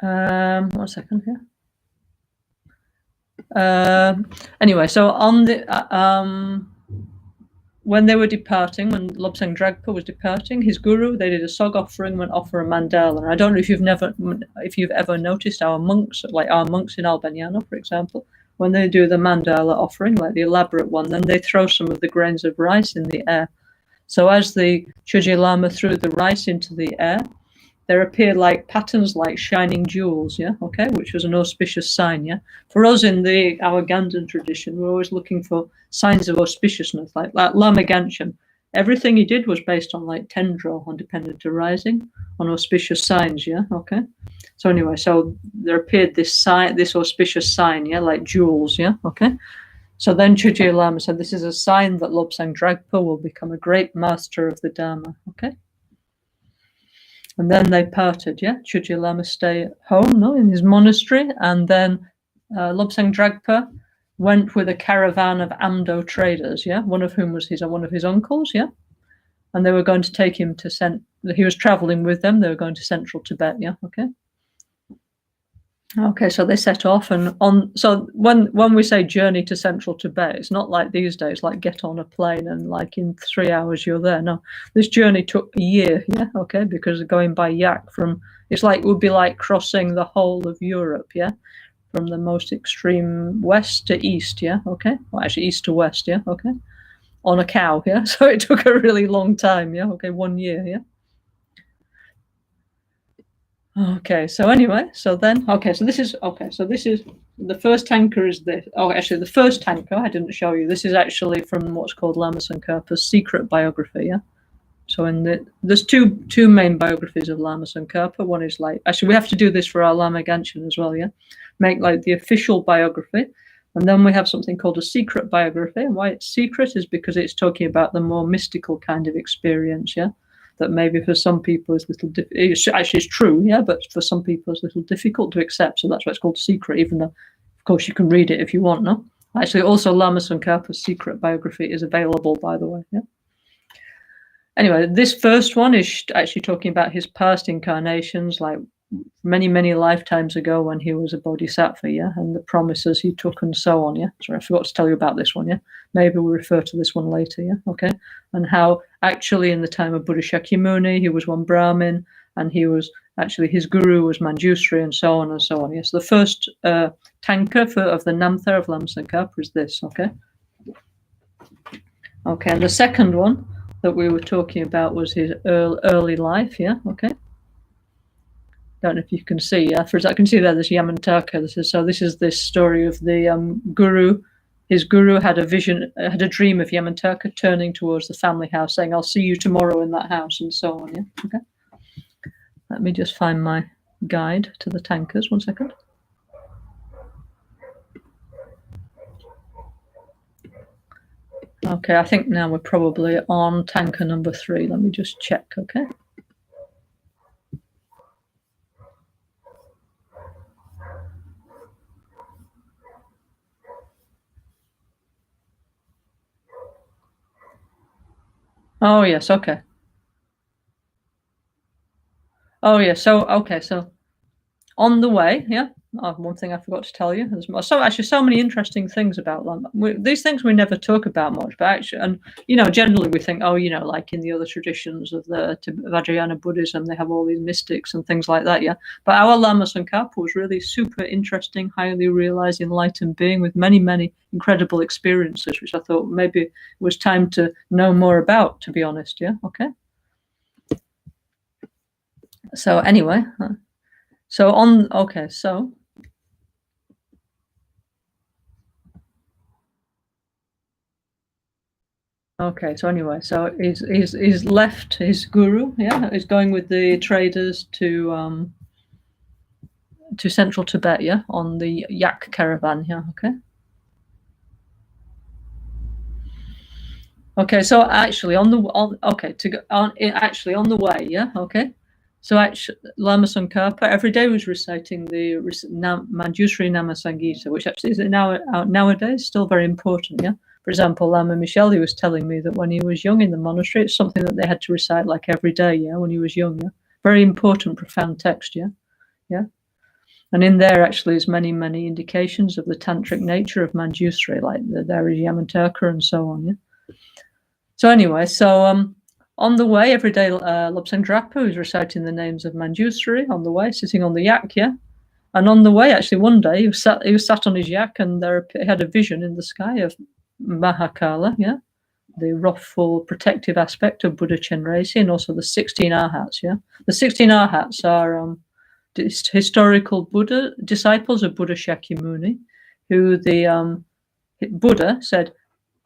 1 second here. Anyway, so on the when they were departing, when Lobsang Drakpa was departing, his guru, they did a sog offering, went offer a mandala. And I don't know if you've ever noticed our monks, like our monks in Albaniano, for example, when they do the mandala offering, like the elaborate one, then they throw some of the grains of rice in the air. So as the Chuji Lama threw the rice into the air, there appeared patterns like shining jewels, yeah, okay, which was an auspicious sign, yeah. For us in our Ganden tradition, we're always looking for signs of auspiciousness, like Lama Ganshan. Everything he did was based on Tendro, on dependent arising, on auspicious signs, yeah, okay. So anyway, so there appeared this auspicious sign, yeah, like jewels, yeah, okay. So then Chuji Lama said, this is a sign that Lobsang Drakpa will become a great master of the Dharma, okay. And then they parted, yeah. Chuji Lama stayed at home, in his monastery, and then Lobsang Drakpa went with a caravan of Amdo traders, yeah, one of whom was one of his uncles, yeah. And they were going to take him to he was traveling with them, they were going to central Tibet, yeah, okay. Okay, so they set off, and so when we say journey to central Tibet, it's not like these days, get on a plane and in 3 hours you're there. No, this journey took a year, yeah, okay, because going by yak it would be like crossing the whole of Europe, yeah, from the most extreme west to east, yeah, okay, well actually east to west, yeah, okay, on a cow, yeah, so it took a really long time, yeah, okay, 1 year, yeah. Okay, so anyway, so this is the first tanker is this. Oh, actually, the first tanker I didn't show you. This is actually from what's called Lama Tsongkhapa's secret biography. Yeah. So there's two main biographies of Lama Tsongkhapa. One is actually we have to do this for our Lama Ganshan as well. Yeah, make the official biography. And then we have something called a secret biography. And why it's secret is because it's talking about the more mystical kind of experience, yeah? That maybe for some people is a little actually it's true, yeah, but for some people it's a little difficult to accept. So that's why it's called secret, even though, of course, you can read it if you want, no? Actually, also Lama Tsongkhapa's secret biography is available, by the way, yeah? Anyway, this first one is actually talking about his past incarnations, like many, many lifetimes ago when he was a bodhisattva, yeah, and the promises he took and so on, yeah. Sorry, I forgot to tell you about this one, yeah. Maybe we'll refer to this one later, yeah, okay. And how actually in the time of Buddha Shakyamuni, he was one Brahmin, and he was actually, his guru was Manjusri, and so on and so on. Yes, the first tanka of the Namtha of Lama Tsongkhapa is this, okay. Okay, and the second one that we were talking about was his early life, yeah, okay. Don't know if you can see. Yeah, first I can see there's Yamantaka. This is this story of the guru. His guru had a vision, had a dream of Yamantaka turning towards the family house, saying, "I'll see you tomorrow in that house," and so on. Yeah. Okay. Let me just find my guide to the tankas. 1 second. Okay, I think now we're probably on tanka number 3. Let me just check. Okay. Oh yes, okay. Oh yes, so okay, so on the way, yeah. One thing I forgot to tell you. There's so many interesting things about Lama. These things we never talk about much, but actually, and generally we think, oh, like in the other traditions of the Vajrayana Buddhism, they have all these mystics and things like that, yeah. But our Lama Tsongkhapa was really super interesting, highly realized, enlightened being with many, many incredible experiences, which I thought maybe it was time to know more about, to be honest, yeah. Okay. So anyway, so anyway, so he's left his guru, yeah, he's going with the traders to central Tibet, yeah, on the yak caravan, yeah, okay. Okay, so actually on the way, yeah, okay. So actually, Lama Tsongkhapa every day was reciting the Manjusri Nama Sangita, which actually is nowadays still very important, yeah. For example, Lama Michel, he was telling me that when he was young in the monastery, it's something that they had to recite like every day, yeah, when he was young, yeah. Very important, profound text, yeah, yeah. And in there actually is many, many indications of the tantric nature of Manjusri, like there is Yamantaka and so on, yeah. So anyway, on the way every day, Lobsang Drapa was reciting the names of Manjusri on the way, sitting on the yak, yeah. And on the way, actually, one day he was sat on his yak, and he had a vision in the sky of Mahakala, yeah, the wrathful, protective aspect of Buddha Chenrezig, and also the 16 arhats, yeah. The 16 arhats are historical Buddha disciples of Buddha Shakyamuni, who the Buddha said,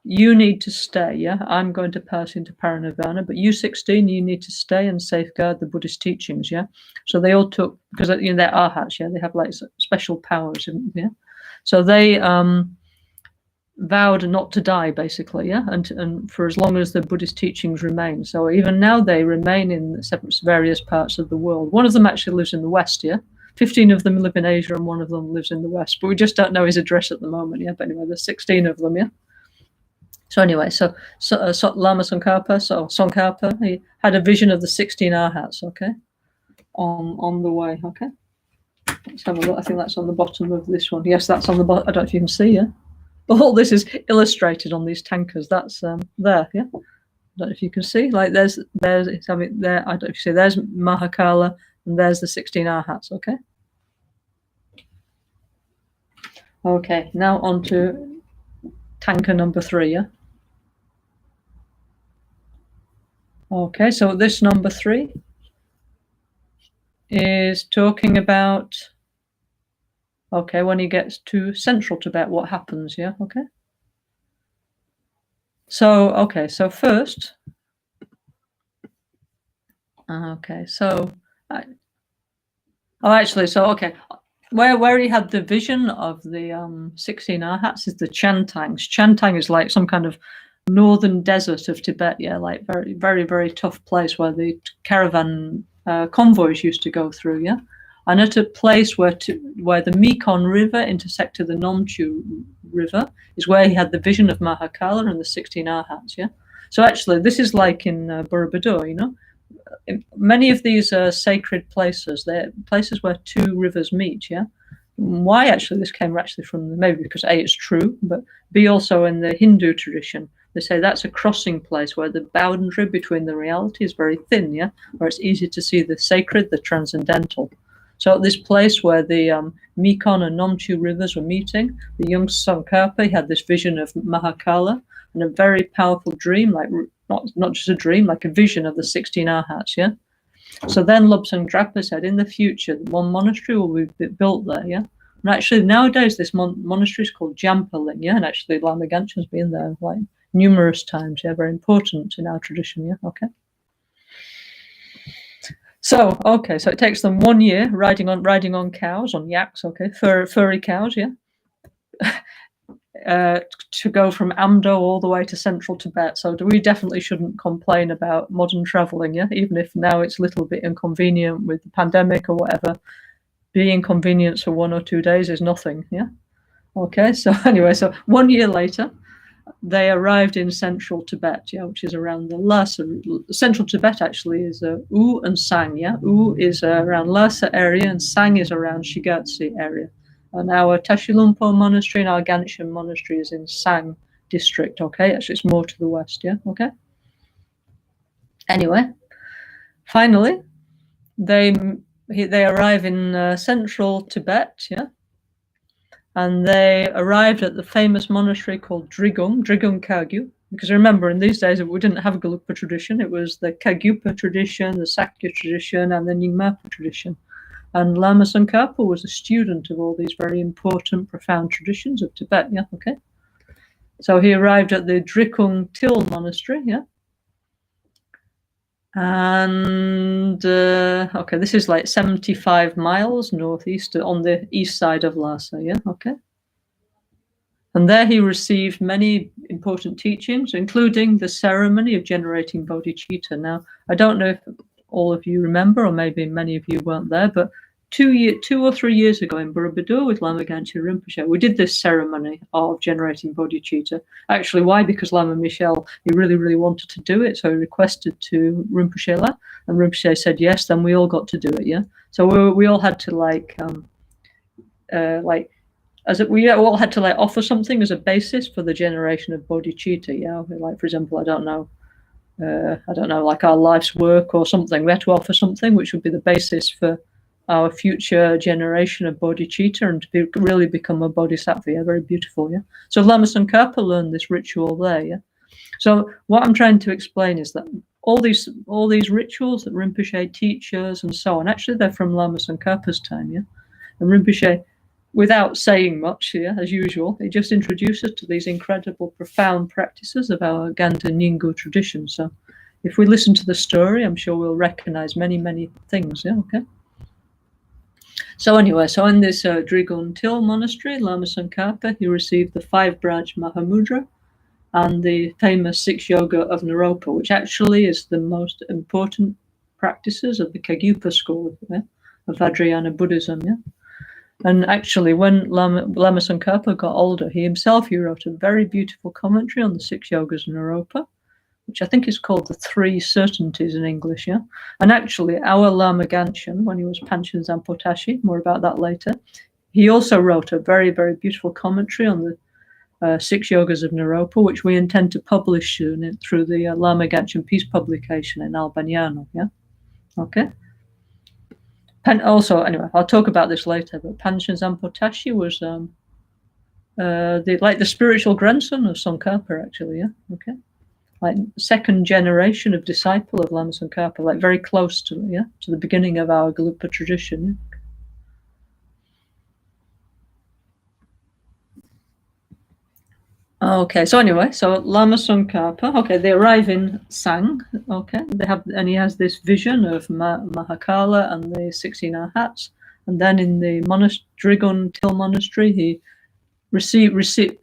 you need to stay, yeah? I'm going to pass into parinirvana, but you 16, you need to stay and safeguard the Buddhist teachings, yeah? So they all took, because they're arhats, yeah? They have like special powers, yeah? So they vowed not to die, basically, yeah? And for as long as the Buddhist teachings remain. So even now they remain in various parts of the world. One of them actually lives in the West, yeah? 15 of them live in Asia and one of them lives in the West, but we just don't know his address at the moment, yeah? But anyway, there's 16 of them, yeah? So anyway, so Lama Tsongkhapa, he had a vision of the 16 arhats, okay, on the way, okay. Let's have a look. I think that's on the bottom of this one. Yes, that's on the bottom. I don't know if you can see, yeah. But all this is illustrated on these tankers. That's there, yeah. I don't know if you can see. Like there's I mean there. I don't know if you see. There's Mahakala and there's the 16 arhats, okay. Okay, now on to tanker number 3, yeah. Okay, so this number 3 is talking about, okay, when he gets to central Tibet, what happens, yeah, okay. So, okay, so first, okay, so, okay, where he had the vision of the 16 arhats is the Chantangs. Chantang is like some kind of northern desert of Tibet, yeah, like very, very, very tough place where the caravan convoys used to go through, yeah. And at a place where the Mekong River intersected the Nomchu River is where he had the vision of Mahakala and the 16 arhats, yeah. So actually, this is like in Borobudur, you know. Many of these sacred places, they're places where two rivers meet, yeah. Why actually this came actually from, maybe because A, it's true, but B, also in the Hindu tradition, they say that's a crossing place where the boundary between the reality is very thin, yeah, where it's easy to see the sacred, the transcendental. So at this place where the Mekong and Nomchu rivers were meeting, the young Tsongkhapa had this vision of Mahakala and a very powerful dream, like not just a dream, like a vision of the 16 arhats, yeah. So then Lobsang Drakpa said, in the future, one monastery will be built there, yeah. And actually, nowadays, this monastery is called Jampaling, yeah. And actually, Lama Ganchen's been there like numerous times, yeah. Very important in our tradition, yeah. Okay. So it takes them 1 year riding on cows, on yaks, okay, furry cows, yeah. To go from Amdo all the way to central Tibet. So we definitely shouldn't complain about modern traveling, yeah, even if now it's a little bit inconvenient with the pandemic or whatever. Being inconvenienced for 1 or 2 days is nothing, yeah. Okay, so anyway, so 1 year later, they arrived in central Tibet, yeah, which is around the Lhasa. Central Tibet actually is U and Sang, yeah. U is around Lhasa area and Sang is around Shigatse area. And our Tashilumpo monastery and our Ganshin monastery is in Sang district, okay? Actually, it's more to the west, yeah, okay? Anyway, finally, they arrive in central Tibet, yeah? And they arrived at the famous monastery called Drigung Kagyu. Because remember, in these days, we didn't have a Gelugpa tradition. It was the Kagyupa tradition, the Sakya tradition, and the Nyingmapa tradition. And Lama Tsongkhapa was a student of all these very important, profound traditions of Tibet, yeah, okay? So he arrived at the Drikung Til monastery, yeah? And, okay, this is like 75 miles northeast, on the east side of Lhasa, yeah, okay? And there he received many important teachings, including the ceremony of generating bodhicitta. Now, I don't know if all of you remember, or maybe many of you weren't there, but 2 or 3 years ago in Borobudur with Lama Ganchen Rinpoche, we did this ceremony of generating bodhicitta. Actually, why? Because Lama Michel, he really, really wanted to do it, so he requested to Rinpoche La, and Rinpoche said yes, then we all got to do it, yeah? So we all had to we all had to offer something as a basis for the generation of bodhicitta, yeah? Like, for example, I don't know, like our life's work or something. We had to offer something which would be the basis for our future generation of bodhicitta and to really become a bodhisattva, yeah? Very beautiful, yeah? So Lama Tsongkhapa learned this ritual there, yeah? So what I'm trying to explain is that all these rituals that Rinpoche teaches and so on, actually they're from Lama Tsongkhapa's time, yeah? And Rinpoche, without saying much here, as usual, he just introduces us to these incredible, profound practices of our Ganda Nyingu tradition. So if we listen to the story, I'm sure we'll recognize many, many things, yeah, okay? So anyway, so in this Drigun Til monastery, Lama Tsongkhapa, he received the 5 branch Mahamudra and the famous 6 yoga of Naropa, which actually is the most important practices of the Kagyupa school, yeah, of Vajrayana Buddhism, yeah? And actually, when Lama Tsongkhapa got older, he wrote a very beautiful commentary on the 6 yogas of Naropa, which I think is called the 3 certainties in English, yeah? And actually, our Lama Ganchen, when he was Panchen Zampo Tashi, more about that later, he also wrote a very, very beautiful commentary on the 6 yogas of Naropa, which we intend to publish soon through the Lama Ganchen Peace publication in Albaniano, yeah? Okay? Also, anyway, I'll talk about this later, but Panchen Zampo Tashi was the spiritual grandson of Tsongkhapa, actually, yeah? Okay? Like 2nd generation of disciple of Lama Tsongkhapa, like very close to the beginning of our Gelugpa tradition. Yeah? Okay, so anyway, so Lama Tsongkhapa, okay, they arrive in Sang, okay, and he has this vision of Mahakala and the 16 arhats, And then in the Drigon Till monastery, he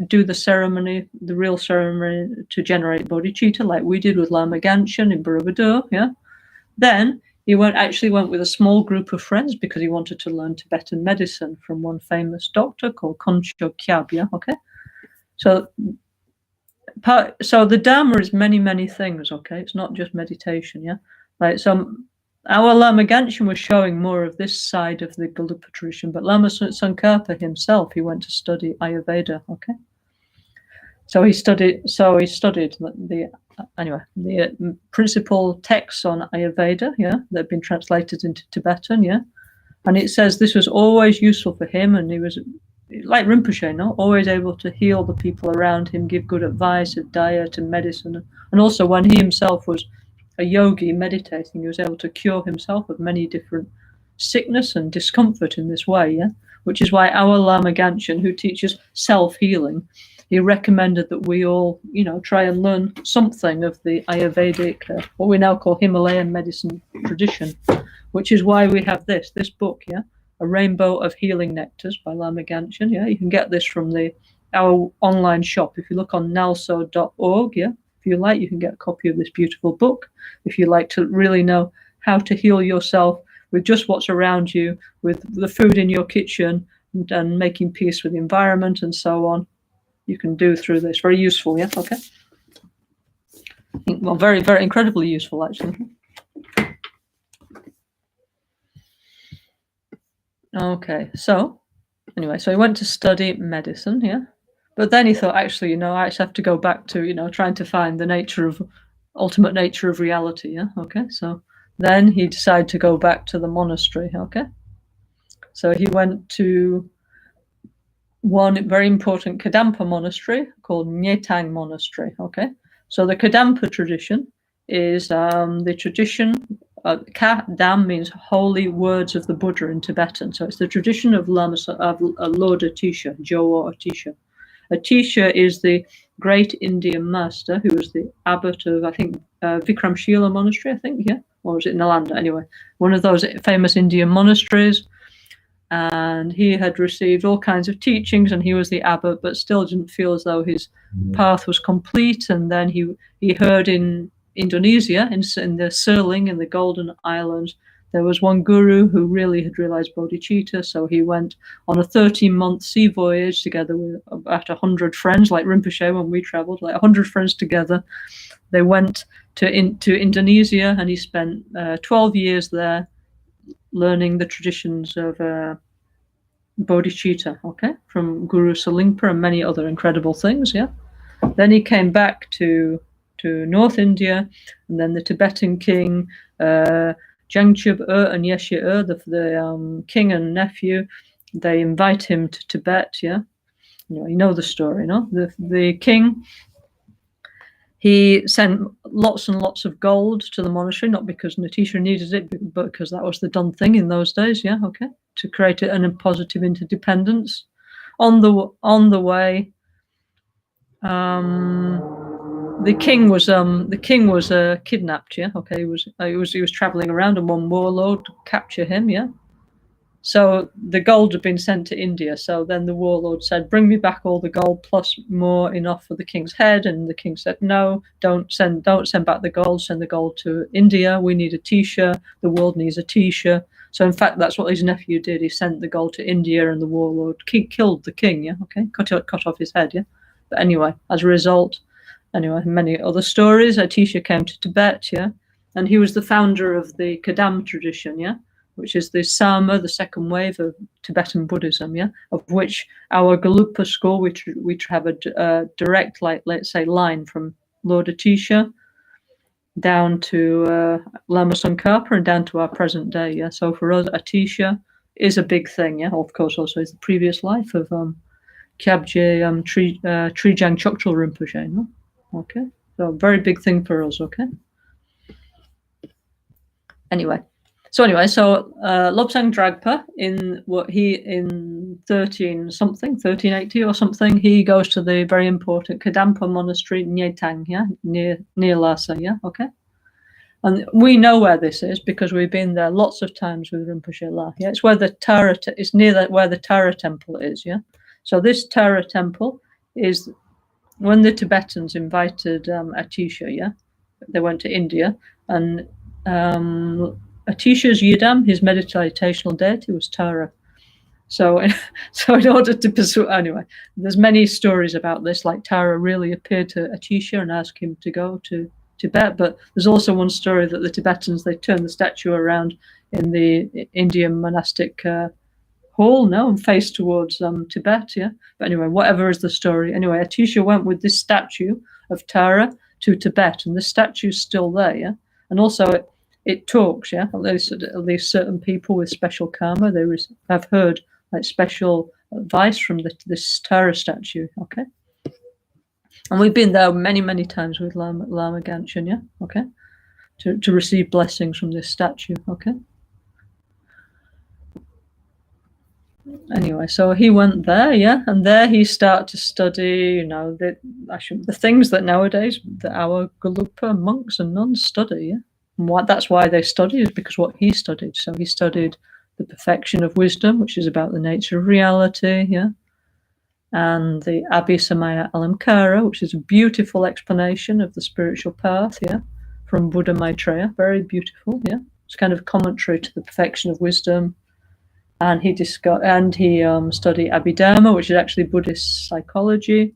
do the ceremony, the real ceremony to generate bodhicitta, like we did with Lama Ganshan in Borobudur, yeah. Then he actually went with a small group of friends because he wanted to learn Tibetan medicine from one famous doctor called Koncho Kyab, yeah, okay. So the Dharma is many things, okay. It's not just meditation, yeah. Like our Lama Ganshan was showing more of this side of the Gelugpa tradition, but Lama Tsongkhapa himself, he went to study Ayurveda, okay. So he studied the principal texts on Ayurveda, yeah, that have been translated into Tibetan, yeah. And it says this was always useful for him, and he was like Rinpoche, no, always able to heal the people around him, give good advice of diet and medicine, and also when he himself was a yogi meditating, he was able to cure himself of many different sickness and discomfort in this way, yeah. Which is why our Lama Ganshan, who teaches self-healing, he recommended that we all, try and learn something of the Ayurvedic, what we now call Himalayan medicine tradition, which is why we have this book, yeah, A Rainbow of Healing Nectars by Lama Ganshan, yeah. You can get this from our online shop. If you look on ngalso.org, yeah, if you like, you can get a copy of this beautiful book. If you like to really know how to heal yourself with just what's around you, with the food in your kitchen, and making peace with the environment and so on, you can do through this. Very useful, yeah, okay. Well, very incredibly useful, actually. Okay, so anyway, so he went to study medicine, yeah. But then he thought, actually, I just have to go back to, trying to find the ultimate nature of reality, yeah, okay. So then he decided to go back to the monastery, okay. So he went to one very important Kadampa monastery called Nyetang Monastery, okay. So the Kadampa tradition is the tradition, Kadam means holy words of the Buddha in Tibetan. So it's the tradition of Lord Atisha, Jowo Atisha. Atisha is the great Indian master who was the abbot of, I think, Vikramshila monastery, I think, yeah? Or was it Nalanda? Anyway, one of those famous Indian monasteries. And he had received all kinds of teachings, and he was the abbot, but still didn't feel as though his path was complete. And then he heard in Indonesia, in the Serling, in the Golden Islands, there was one guru who really had realized bodhicitta. So he went on a 13-month sea voyage together with about 100 friends, like Rinpoche when we traveled, like 100 friends together. They went to Indonesia, and he spent 12 years there, learning the traditions of bodhicitta, okay, from Guru Salingpa and many other incredible things, yeah. Then he came back to North India, and then the Tibetan king, Jangchub and Yeshye the king and nephew, they invite him to Tibet, yeah. You know the story, no? The king, he sent lots and lots of gold to the monastery, not because Natisha needed it, but because that was the done thing in those days, yeah, okay, to create a positive interdependence. On the way, the king was kidnapped, yeah, okay. He was traveling around, and one warlord captured him, yeah. So the gold had been sent to India. So then the warlord said, "Bring me back all the gold plus more, enough for the king's head." And the king said, "No, don't send back the gold. Send the gold to India. We need a Tisha. The world needs a Tisha." So in fact, that's what his nephew did. He sent the gold to India, and the warlord killed the king. Yeah, okay, cut off his head. Yeah, but anyway, as a result, many other stories. Atisha came to Tibet. Yeah, and he was the founder of the Kadam tradition. Yeah, which is the Sama, the second wave of Tibetan Buddhism, yeah, of which our Gelugpa school, we have a direct, like, let's say, line from Lord Atisha down to Lama Tsongkhapa and down to our present day, yeah. So for us, Atisha is a big thing, yeah. Of course, also is the previous life of Kyabje Trijang Chokchul Rinpoche, no? Okay, so a very big thing for us, okay. Anyway, so Lobsang Dragpa in 1380 or something, he goes to the very important Kadampa monastery Nyetang, yeah, near Lhasa, yeah, okay. And we know where this is because we've been there lots of times with Rinpoche La. Yeah, it's where the Tara, it's near where the Tara temple is. Yeah, so this Tara temple is when the Tibetans invited Atisha. Yeah, they went to India, and Atisha's Yidam, his meditational deity, was Tara. So, so in order to pursue, anyway, there's many stories about this. Like Tara really appeared to Atisha and asked him to go to Tibet. But there's also one story that the Tibetans, they turned the statue around in the Indian monastic hall, no, and faced towards Tibet. Yeah. But anyway, whatever is the story. Anyway, Atisha went with this statue of Tara to Tibet, and the statue's still there. Yeah. And also it talks. Yeah. At least certain people with special karma, they have heard like special advice from this Tara statue, okay? And we've been there many, many times with Lama Gangchen, yeah, okay? To receive blessings from this statue, okay? Anyway, so he went there, yeah, and there he started to study, you know, the things that nowadays that our Gelugpa monks and nuns study, yeah? And that's why they study is because what he studied. So he studied the perfection of wisdom, which is about the nature of reality, yeah, and the Abhisamaya Alamkara, which is a beautiful explanation of the spiritual path, yeah, from Buddha Maitreya, very beautiful, yeah. It's kind of commentary to the perfection of wisdom, and he studied Abhidharma, which is actually Buddhist psychology,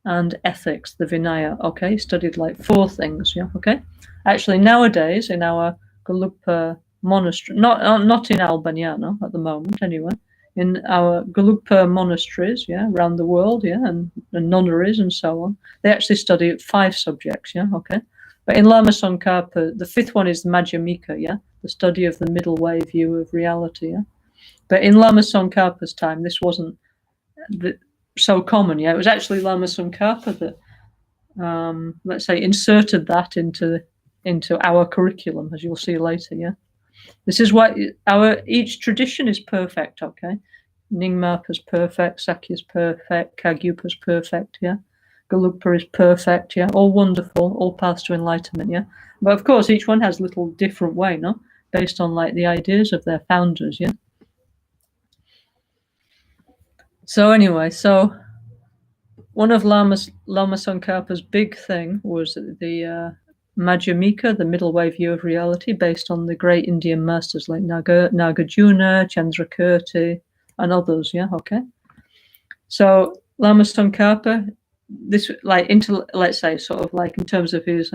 and ethics, the Vinaya. Okay, he studied like 4 things, yeah. Okay, actually nowadays in our Gelugpa monastery, not in Albaniano at the moment anyway, in our Gelugpa monasteries, yeah, around the world, yeah, and nunneries and so on, they actually study 5 subjects, yeah, okay. But in Lama Tsongkhapa, the 5th one is the Madhyamika, yeah, the study of the middle way view of reality, yeah. But in Lama Tsongkhapa's time, this wasn't so common, yeah. It was actually Lama Tsongkhapa that, let's say, inserted that into our curriculum, as you'll see later, yeah. This is why each tradition is perfect, okay? Nyingmapa's perfect, Sakya's perfect, Kagyupa's perfect, yeah? Gelugpa is perfect, yeah? All wonderful, all paths to enlightenment, yeah? But of course, each one has a little different way, no? Based on like the ideas of their founders, yeah? So anyway, so one of Lama Tsongkhapa's big thing was the Madhyamika, the middle way view of reality, based on the great Indian masters like Nagarjuna, Chandrakirti, and others. Yeah, okay. So Lama Tsongkhapa, this let's say sort of like in terms of his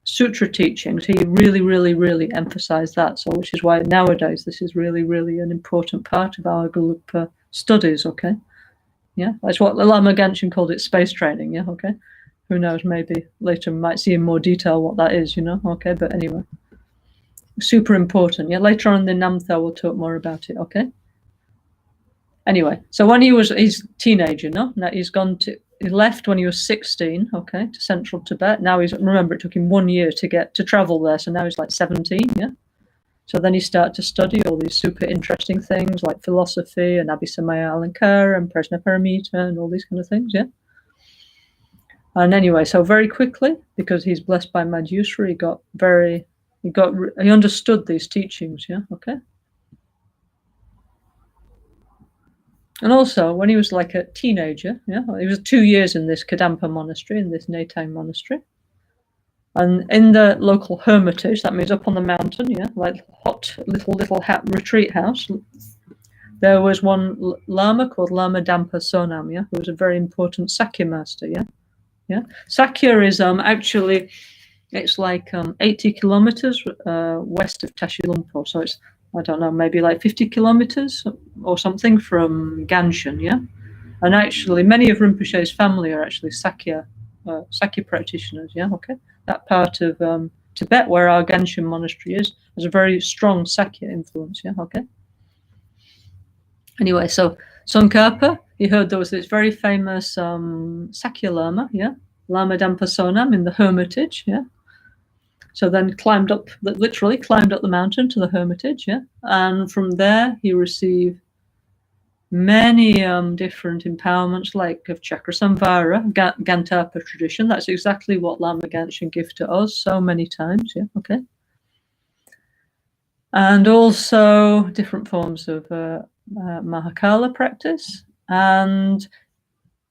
sutra teachings, he really, really, really emphasized that. So which is why nowadays this is really, really an important part of our Gelugpa studies. Okay, yeah, that's what Lama Gangchen called it, space training. Yeah, okay. Who knows, maybe later we might see in more detail what that is, you know, okay, but anyway, super important, yeah, later on in the Namtha we'll talk more about it, okay. Anyway, so when he's a teenager, no, now he left when he was 16, okay, to central Tibet. Now remember it took him 1 year to travel there, so now he's like 17, yeah. So then he started to study all these super interesting things like philosophy and Abhisamaya Alankara and Prajnaparamita and all these kind of things, yeah. And anyway, so very quickly, because he's blessed by Madhusri, he understood these teachings, yeah, okay. And also, when he was like a teenager, yeah, he was 2 years in this Kadampa monastery, in this Netang monastery. And in the local hermitage, that means up on the mountain, yeah, like hot little retreat house, there was one Lama called Lama Dampa Sonam, yeah, who was a very important Sakya master, yeah. Yeah, Sakya is actually, it's like 80 kilometers west of Tashi Lumpur. So it's, I don't know, maybe like 50 kilometers or something from Ganshan, yeah? And actually, many of Rinpoche's family are actually Sakya practitioners, yeah, okay? That part of Tibet where our Ganshan monastery is, has a very strong Sakya influence, yeah, okay? Anyway, so Tsongkhapa, he heard there was this very famous Sakya Lama, yeah, Lama Dampa Sonam in the hermitage, yeah. So then literally climbed up the mountain to the hermitage, yeah. And from there he received many different empowerments, like of Chakrasamvara, Gantapa tradition. That's exactly what Lama Gangchen gave to us so many times. Yeah, okay. And also different forms of Mahakala practice. And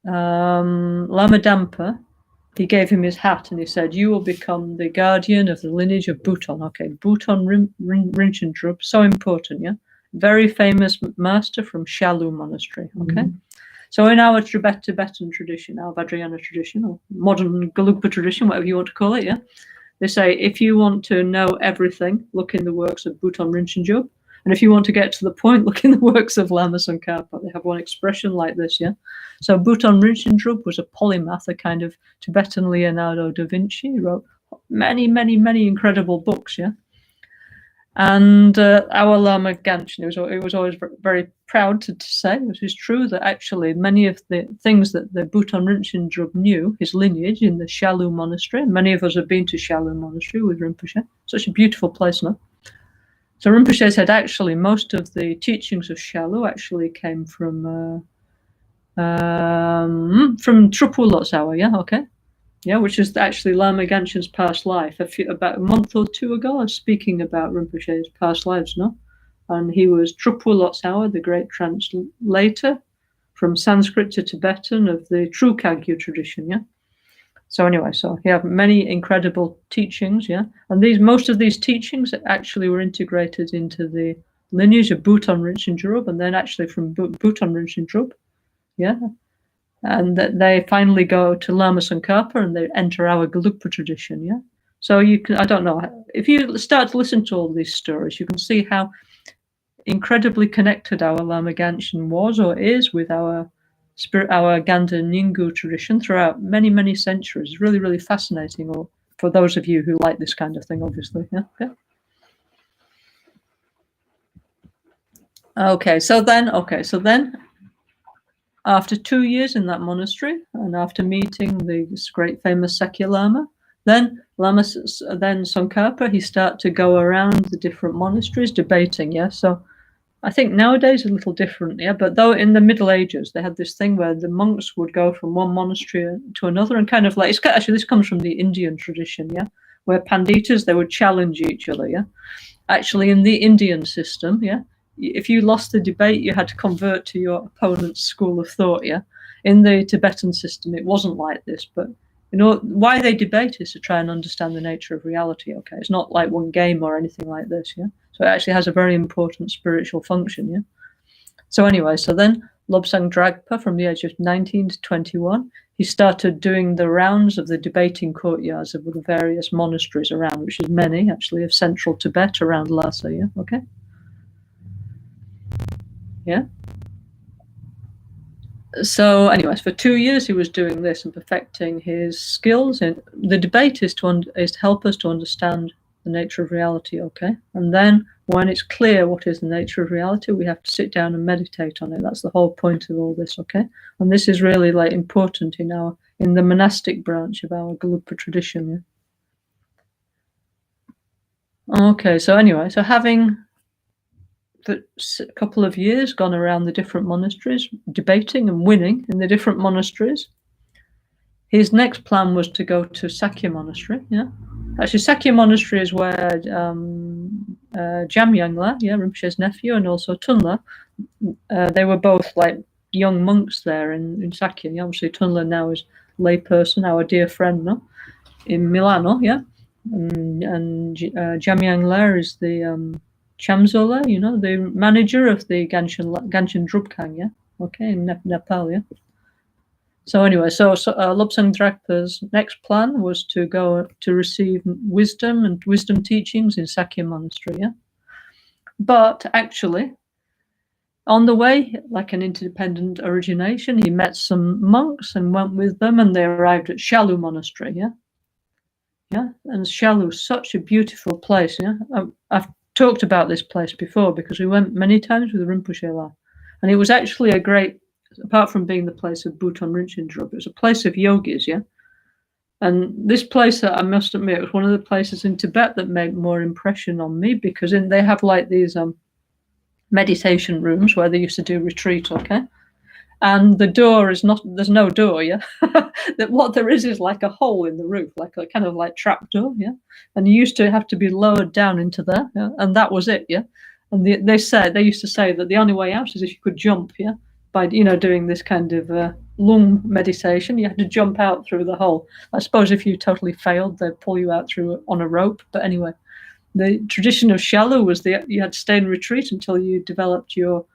Lama Dampa, he gave him his hat and he said, "You will become the guardian of the lineage of Bhutan." Okay, Bhutan Rinchen Drup, so important, yeah? Very famous master from Shalu Monastery, okay? So in our Tibetan tradition, our Vajrayana tradition, or modern Gelugpa tradition, whatever you want to call it, yeah? They say, if you want to know everything, look in the works of Bhutan Rinchen Drup. And if you want to get to the point, look in the works of Lama Tsongkhapa. They have one expression like this, yeah? So Bhutan Rinchen Drup was a polymath, a kind of Tibetan Leonardo da Vinci. He wrote many, many, many incredible books, yeah? And our Lama Gangchen, it was always very proud to say, which is true, that actually many of the things that the Bhutan Rinchen Drup knew, his lineage in the Shalu Monastery, many of us have been to Shalu Monastery with Rinpoche, such a beautiful place, no? So Rinpoche said actually most of the teachings of Shalu actually came from Trupul Lotsawa, yeah, okay? Yeah, which is actually Lama Gangchen's past life. About a month or two ago, I was speaking about Rinpoche's past lives, no? And he was Trupul Lotsawa, the great translator from Sanskrit to Tibetan of the true Kagyu tradition, yeah? So anyway, so he had many incredible teachings, yeah? And most of these teachings actually were integrated into the lineage of Bhutan Rinchen Drup, and then actually from Bhutan Rinchen Drup, yeah? And that they finally go to Lama Tsongkhapa and they enter our Gelugpa tradition, yeah? So you can, I don't know, if you start to listen to all these stories, you can see how incredibly connected our Lama Gangchen was or is with our Ganda Nyingu tradition throughout many, many centuries. Really, really fascinating, or for those of you who like this kind of thing, obviously, yeah? Okay, so then, after 2 years in that monastery, and after meeting this great famous Sakya Lama, then Tsongkhapa, he started to go around the different monasteries debating, yeah? So I think nowadays a little different, yeah? But though in the Middle Ages, they had this thing where the monks would go from one monastery to another and kind of like, actually this comes from the Indian tradition, yeah? Where panditas, they would challenge each other, yeah? Actually in the Indian system, yeah? If you lost the debate, you had to convert to your opponent's school of thought, yeah? In the Tibetan system, it wasn't like this, but you know, why they debate is to try and understand the nature of reality, okay? It's not like one game or anything like this, yeah? So it actually has a very important spiritual function, yeah? So anyway, so then Lobsang Dragpa, from the age of 19 to 21, he started doing the rounds of the debating courtyards of the various monasteries around, which is many, actually, of central Tibet around Lhasa, yeah? Okay? Yeah. So anyways, for 2 years he was doing this and perfecting his skills. And the debate is to help us to understand the nature of reality, okay? And then when it's clear what is the nature of reality, we have to sit down and meditate on it. That's the whole point of all this, okay? And this is really like important in the monastic branch of our Gelugpa tradition. Yeah? Okay, so anyway, so having for a couple of years gone around the different monasteries, debating and winning in the different monasteries, his next plan was to go to Sakya Monastery. Yeah, actually, Sakya Monastery is where Jamyangla, yeah, Rinpoche's nephew, and also Tunla, they were both like young monks there in Sakya. Yeah, obviously, Tunla now is layperson, our dear friend, no, in Milano. Yeah, and Jamyangla is the Chamzola, you know, the manager of the Gangchen Drupkang, yeah, okay, in Nepal, yeah. So anyway, so Lobsang Drakpa's next plan was to go to receive wisdom and wisdom teachings in Sakya Monastery, yeah. But actually, on the way, like an interdependent origination, he met some monks and went with them, and they arrived at Shalu Monastery, yeah. Yeah, and Shalu is such a beautiful place, yeah. I've talked about this place before because we went many times with Rinpoche, and it was actually a great, apart from being the place of Bhutan Rinchen Drup, it was a place of yogis, yeah. And this place, I must admit, was one of the places in Tibet that made more impression on me because they have like these meditation rooms where they used to do retreat, okay? And the door is not, there's no door, yeah? That what there is like a hole in the roof, like a kind of like trap door, yeah? And you used to have to be lowered down into there, yeah? And that was it, yeah? And they used to say that the only way out is if you could jump, yeah? By, doing this kind of lung meditation, you had to jump out through the hole. I suppose if you totally failed, they'd pull you out through on a rope. But anyway, the tradition of Shalu was you had to stay in retreat until you developed your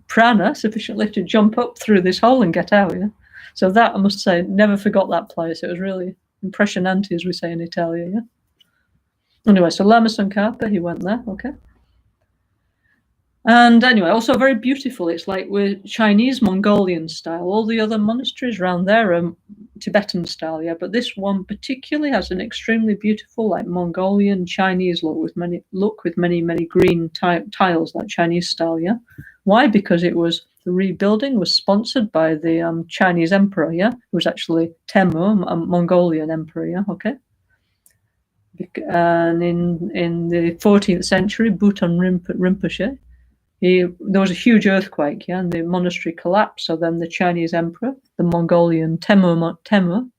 prana sufficiently to jump up through this hole and get out. Yeah, so that, I must say, never forgot that place. It was really impressionante, as we say in Italia. Yeah. Anyway, so Lama Tsongkhapa, he went there. Okay. And anyway, also very beautiful. It's like we're Chinese Mongolian style. All the other monasteries around there are Tibetan style, yeah. But this one particularly has an extremely beautiful, like Mongolian Chinese look with many green tiles, like Chinese style, yeah. Why? Because the rebuilding was sponsored by the Chinese emperor, yeah. It was actually Temur, a Mongolian emperor, yeah. Okay. And in the 14th century, Bhutan Rinpoche. There was a huge earthquake, yeah, and the monastery collapsed. So then the Chinese emperor, the Mongolian Temur,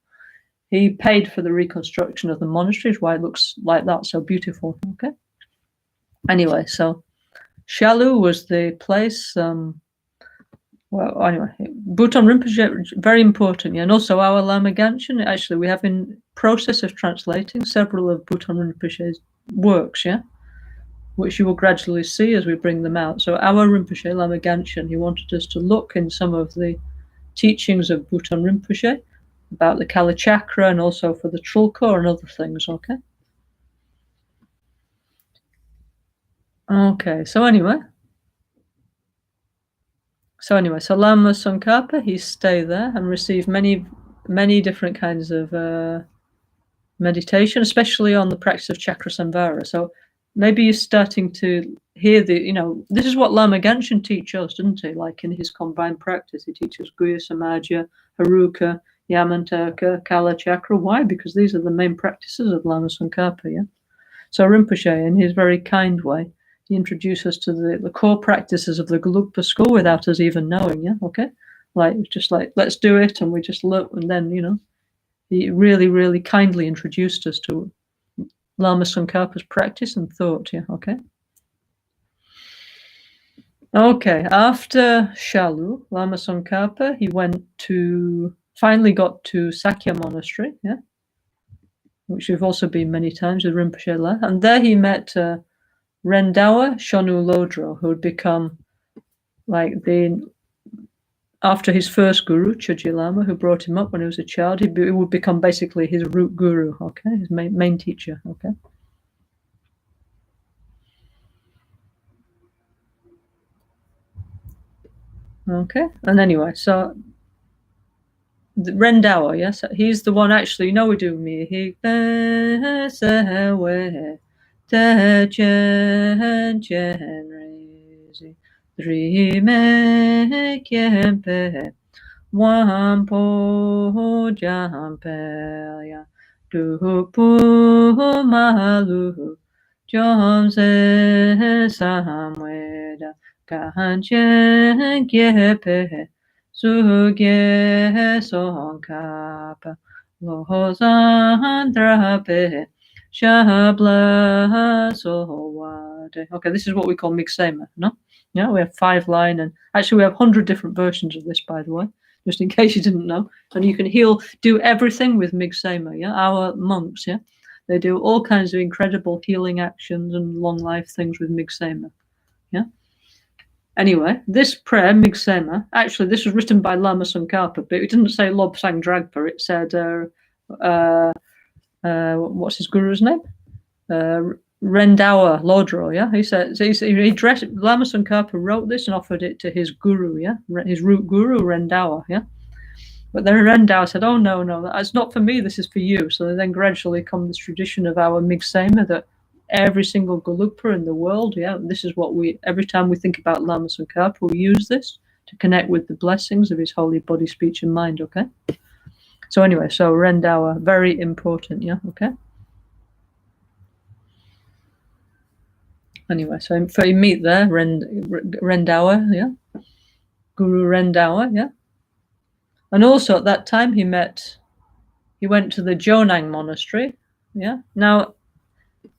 he paid for the reconstruction of the monasteries, why it looks like that, so beautiful. Okay. Anyway, so Shalu was the place. Well, anyway, Bhutan Rinpoche, very important, yeah, and also our Lama Gangchen. Actually, we have in process of translating several of Bhutan Rinpoche's works, yeah, which you will gradually see as we bring them out. So our Rinpoche, Lama Gangchen, he wanted us to look in some of the teachings of Bhutan Rinpoche about the Kala Chakra and also for the Trulko and other things, okay? Okay, so anyway, Lama Tsongkhapa, he stayed there and received many different kinds of meditation, especially on the practice of Chakra Samvara. So maybe you're starting to hear this is what Lama Gangchen teaches us, doesn't he? Like in his combined practice, he teaches Guya Samadhya, Haruka, Yamantaka, Kala Chakra. Why? Because these are the main practices of Lama Tsongkhapa, yeah? So Rinpoche, in his very kind way, he introduced us to the core practices of the Gelugpa school without us even knowing, yeah? Okay? Just like, let's do it, and we just look, and then, he really, really kindly introduced us to Lama Tsongkhapa's practice and thought, yeah, okay? Okay, after Shalu, Lama Tsongkhapa, he finally got to Sakya Monastery, yeah, which we've also been many times with Rinpoche La, and there he met Rendawa Shonu Lodro, who had become like after his first guru, Chögyam Lama, who brought him up when he was a child, he would become basically his root guru, okay, his main teacher, okay. Okay, and anyway, so Rendawa, yes, he's the one actually, we do me. Drime Kempe Wampo Jampeya Dupu Malu Jomse Samweda Kanchen Gepe Suge Tsongkhapa Lohozandrape Shabla Sowade. Okay, this is what we call Migsema, no? Yeah, we have 5-line, and actually we have 100 different versions of this, by the way, just in case you didn't know. And you can do everything with Migsema, yeah? Our monks, yeah? They do all kinds of incredible healing actions and long life things with Migsema, yeah? Anyway, this prayer, Migsema, actually this was written by Lama Tsongkhapa, but it didn't say Lobsang Dragpa, it said, what's his guru's name? Rendawa Lodro, yeah. He said Lama Tsongkhapa wrote this and offered it to his guru, yeah, his root guru Rendawa, yeah. But then Rendawa said, "Oh no, it's not for me. This is for you." So then gradually come this tradition of our Migsema that every single Gelugpa in the world, yeah, this is what every time we think about Lama Tsongkhapa, we use this to connect with the blessings of his holy body, speech, and mind. Okay. So anyway, so Rendawa, very important, yeah. Okay. Anyway, so you meet there, Rendawa, yeah, Guru Rendawa, yeah. And also at that time he went to the Jonang monastery, yeah. Now,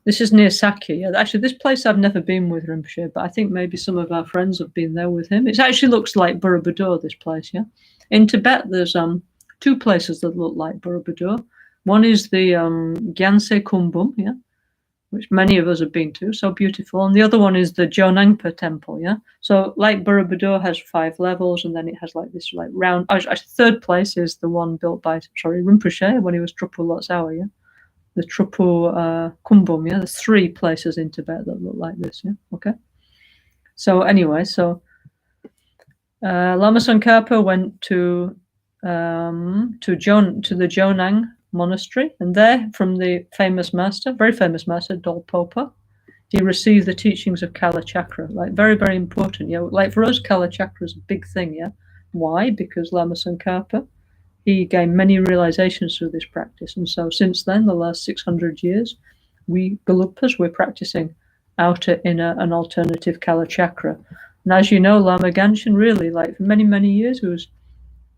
this is near Sakya, yeah. Actually, this place I've never been with Rinpoche, but I think maybe some of our friends have been there with him. It actually looks like Borobudur, this place, yeah. In Tibet, there's two places that look like Borobudur. One is the Gyaltsen Kumbum, yeah, which many of us have been to, so beautiful. And the other one is the Jonangpa temple, yeah. So like Borobudur has 5 levels, and then it has like this like round. Third place is the one built by Rinpoche when he was Trupu Lotsawa, yeah. The Trupu Kumbum, yeah. There's 3 places in Tibet that look like this, yeah. Okay. So anyway, so Lama Tsongkhapa went to the Jonang monastery, and there, from the famous master, very famous master, Dolpopa, he received the teachings of Kala Chakra, like very, very important. You know, like for us, Kala Chakra is a big thing, yeah. Why? Because Lama Tsongkhapa, he gained many realizations through this practice, and so since then, the last 600 years, we Gelugpas, we're practicing outer, inner, and alternative Kala Chakra. And as you know, Lama Ganshin really, like for many, many years, he was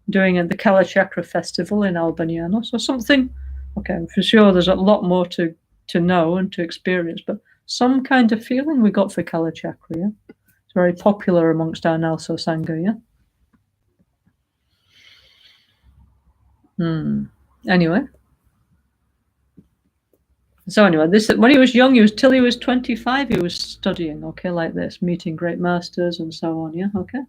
doing the Kala Chakra festival in Albaniano. So something, okay, for sure there's a lot more to know and to experience, but some kind of feeling we got for Kala Chakra, yeah? It's very popular amongst our NgalSo Sangha, yeah? Anyway. So anyway, when he was young, till he was 25, he was studying, okay, like this, meeting great masters and so on, yeah, okay?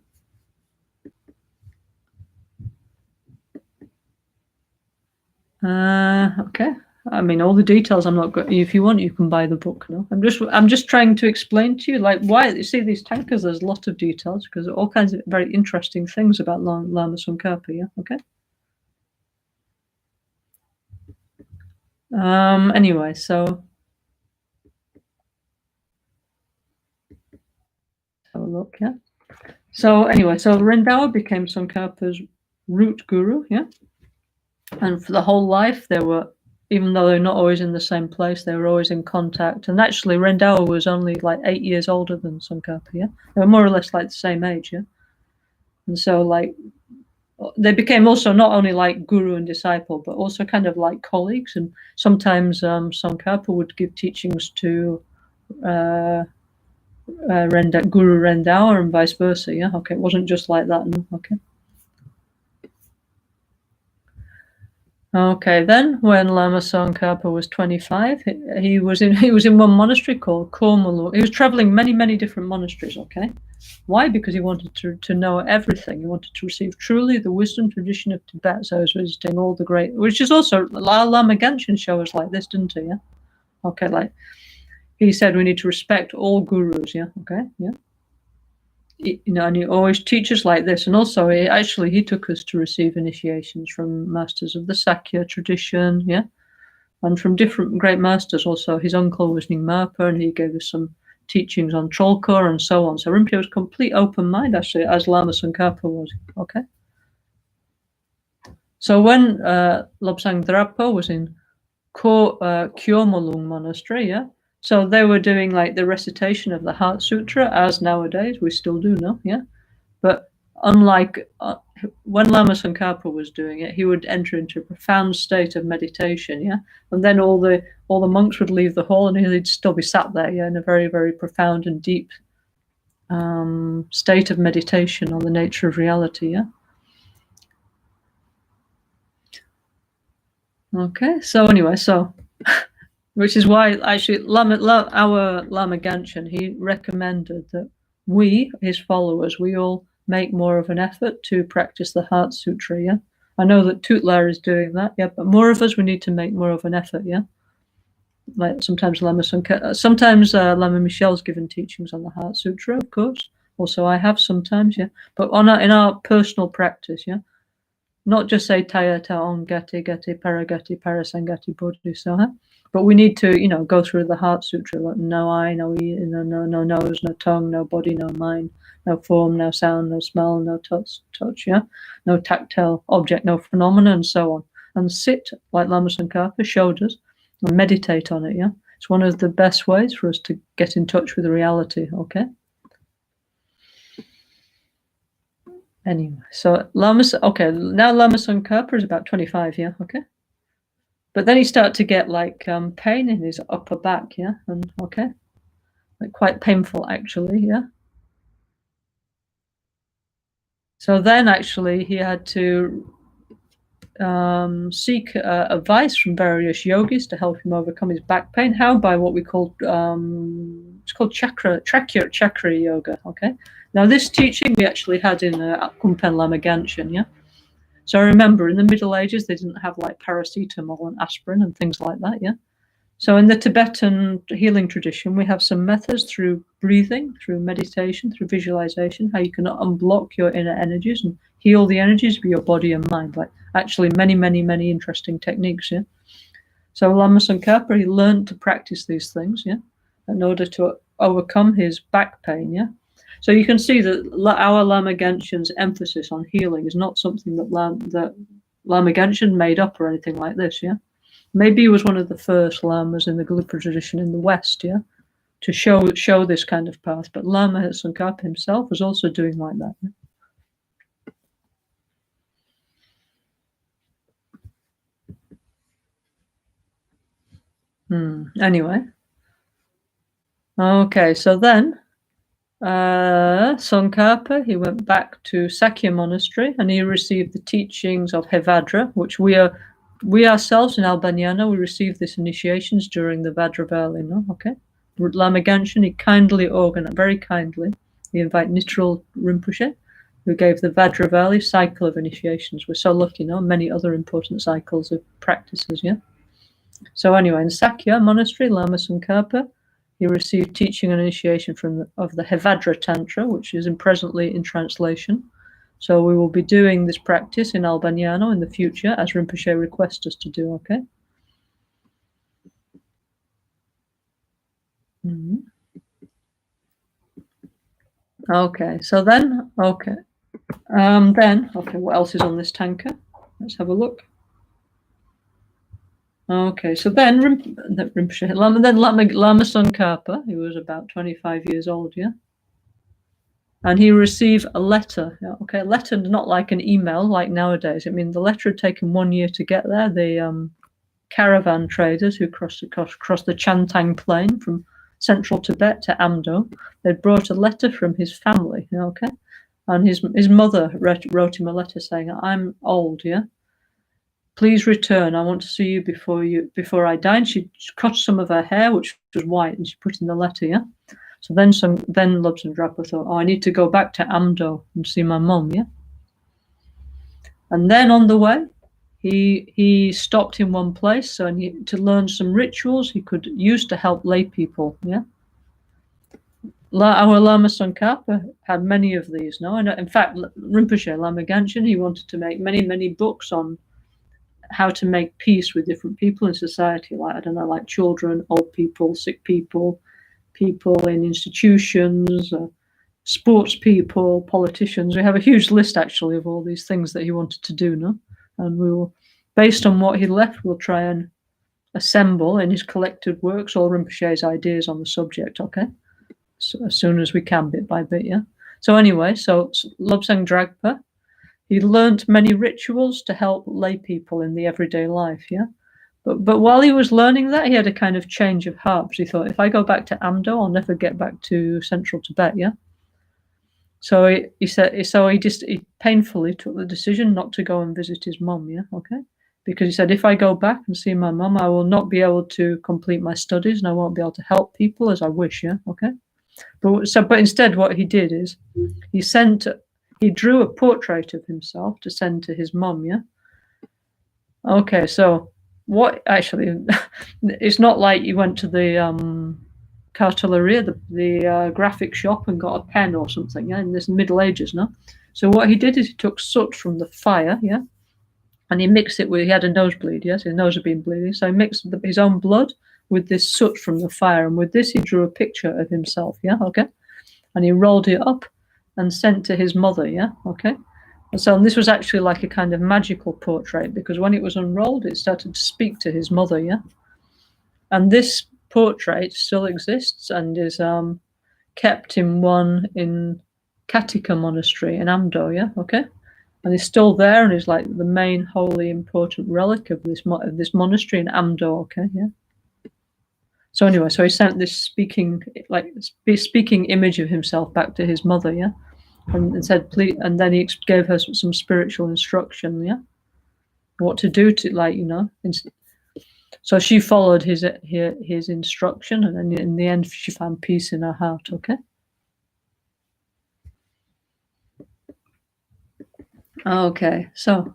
Okay. I mean, all the details I'm not going. If you want, you can buy the book. No, I'm just trying to explain to you, like, why you see these tankers. There's a lot of details because all kinds of very interesting things about Lama Tsongkhapa. Yeah. Okay. Anyway, so have a look. Yeah. So anyway, so Rendawa became Tsongkhapa's root guru. Yeah. And for the whole life, they were, even though they're not always in the same place, they were always in contact. And actually, Rendawa was only like 8 years older than Tsongkhapa, yeah? They were more or less like the same age, yeah? And so, like, they became also not only like guru and disciple, but also kind of like colleagues. And sometimes Tsongkhapa would give teachings to Guru Rendawa and vice versa, yeah? Okay, it wasn't just like that, no? Okay. Okay, then when Lama Tsongkhapa was 25, he was in one monastery called Kormalu. He was traveling many different monasteries. Okay, why? Because he wanted to know everything. He wanted to receive truly the wisdom tradition of Tibet. So he was visiting all the great, which is also Lama Ganshin showed us like this, didn't he? Yeah. Okay, like he said, we need to respect all gurus. Yeah. Okay. Yeah. You know, and he always teaches like this. And also, he took us to receive initiations from masters of the Sakya tradition, yeah, and from different great masters. Also, his uncle was Nyingmapa, and he gave us some teachings on Cholkor and so on. So Rinpoche was complete open mind, actually, as Lama Tsongkhapa was. Okay. So when Lobsang Drakpo was in Kyormolung Monastery, yeah. So they were doing like the recitation of the Heart Sutra, as nowadays we still do now, yeah. But unlike when Lama Tsongkhapa was doing it, he would enter into a profound state of meditation, yeah. And then all the monks would leave the hall, and he'd still be sat there, yeah, in a very, very profound and deep state of meditation on the nature of reality, yeah. Okay, so anyway, so. Which is why actually our Lama Ganshin, he recommended that we, his followers, we all make more of an effort to practice the Heart Sutra, yeah? I know that Tutlar is doing that, yeah, but more of us, we need to make more of an effort, yeah? Like sometimes Lama Michel's given teachings on the Heart Sutra, of course. Also I have sometimes, yeah? But in our personal practice, yeah? Not just say Tayata on Gati, Paragati, Parasangati, Bodhisattva, but we need to, go through the Heart Sutra, like no eye, no ear, no nose, no tongue, no body, no mind, no form, no sound, no smell, no touch, yeah, no tactile object, no phenomena, and so on. And sit, like Lama Tsongkhapa showed us, and meditate on it, yeah. It's one of the best ways for us to get in touch with reality, okay? Anyway, so Lama Tsongkhapa is about 25, yeah, okay? But then he started to get like pain in his upper back, yeah, and okay, like quite painful actually, yeah. So then actually he had to seek advice from various yogis to help him overcome his back pain. How? By what we call it's called chakra yoga. Okay. Now this teaching we actually had in Kumpen Lama Ganshin, yeah. So I remember in the Middle Ages they didn't have like paracetamol and aspirin and things like that, yeah. So in the Tibetan healing tradition, we have some methods through breathing, through meditation, through visualization, how you can unblock your inner energies and heal the energies of your body and mind. Like actually many, many, many interesting techniques, yeah. So Lama Tsongkhapa, he learned to practice these things, yeah, in order to overcome his back pain, yeah. So you can see that our Lama Genshin's emphasis on healing is not something that Lama Genshin made up or anything like this, yeah. Maybe he was one of the first lamas in the Gelugpa tradition in the West, yeah, to show this kind of path. But Lama Tsongkhapa himself was also doing like that. Yeah? Anyway, okay. So then, Tsongkhapa, he went back to Sakya Monastery and he received the teachings of Hevajra, which we ourselves in Albaniano, we received these initiations during the Vajravali, no? Okay. Lama Ganshin, he kindly organized, very kindly, he invited Nitrul Rinpoche, who gave the Vajravali cycle of initiations. We're so lucky, no? Many other important cycles of practices, yeah? So anyway, in Sakya Monastery, Lama Tsongkhapa, he received teaching and initiation of the Hevajra Tantra, which is presently in translation. So we will be doing this practice in Albaniano in the future, as Rinpoche requests us to do, okay? Okay, so then, okay. What else is on this tanker? Let's have a look. Okay, so then Rinpoche, Lama Tsongkhapa, he was about 25 years old, yeah? And he received a letter. Okay, a letter, not like an email like nowadays. I mean, the letter had taken 1 year to get there. The caravan traders who crossed the Chantang Plain from central Tibet to Amdo, they'd brought a letter from his family, okay? And his mother wrote him a letter saying, I'm old, yeah? Please return. I want to see you before I die. And she cut some of her hair, which was white, and she put in the letter, yeah? So then Lobsang Drakpa thought, I need to go back to Amdo and see my mom, yeah? And then on the way, he stopped in one place to learn some rituals he could use to help lay people, yeah? Our Lama Tsongkhapa had many of these, no? And in fact, Rinpoche, Lama Ganshin, he wanted to make many, many books on how to make peace with different people in society, like, I don't know, like children, old people, sick people, people in institutions, sports people, politicians. We have a huge list, actually, of all these things that he wanted to do, no? And we will, based on what he left, we'll try and assemble in his collected works all Rinpoche's ideas on the subject, okay? So as soon as we can, bit by bit, yeah? So anyway, Lobsang Drakpa, he learnt many rituals to help lay people in the everyday life, yeah? But while he was learning that, he had a kind of change of heart, because he thought, if I go back to Amdo, I'll never get back to central Tibet, yeah? So he painfully took the decision not to go and visit his mom, yeah, okay? Because he said, if I go back and see my mom, I will not be able to complete my studies and I won't be able to help people as I wish, yeah, okay? But instead what he did is he drew a portrait of himself to send to his mom, yeah? Okay, so what actually, it's not like you went to the carteleria, the graphic shop, and got a pen or something, yeah, in this Middle Ages, no? So what he did is he took soot from the fire, yeah, and he mixed it with, he had a nosebleed, yes, his nose had been bleeding, so he mixed his own blood with this soot from the fire, and with this he drew a picture of himself, yeah, okay? And he rolled it up and sent to his mother, yeah, okay? And so this was actually like a kind of magical portrait, because when it was unrolled, it started to speak to his mother, yeah? And this portrait still exists and is kept in Katika monastery in Amdo, yeah, okay, and it's still there and is like the main holy important relic of this monastery in Amdo, okay, yeah. So anyway, so he sent this speaking image of himself back to his mother, yeah, and said, please, and then he gave her some spiritual instruction, yeah, what to do to, like, you know. So she followed his instruction, and then in the end, she found peace in her heart. Okay. Okay. So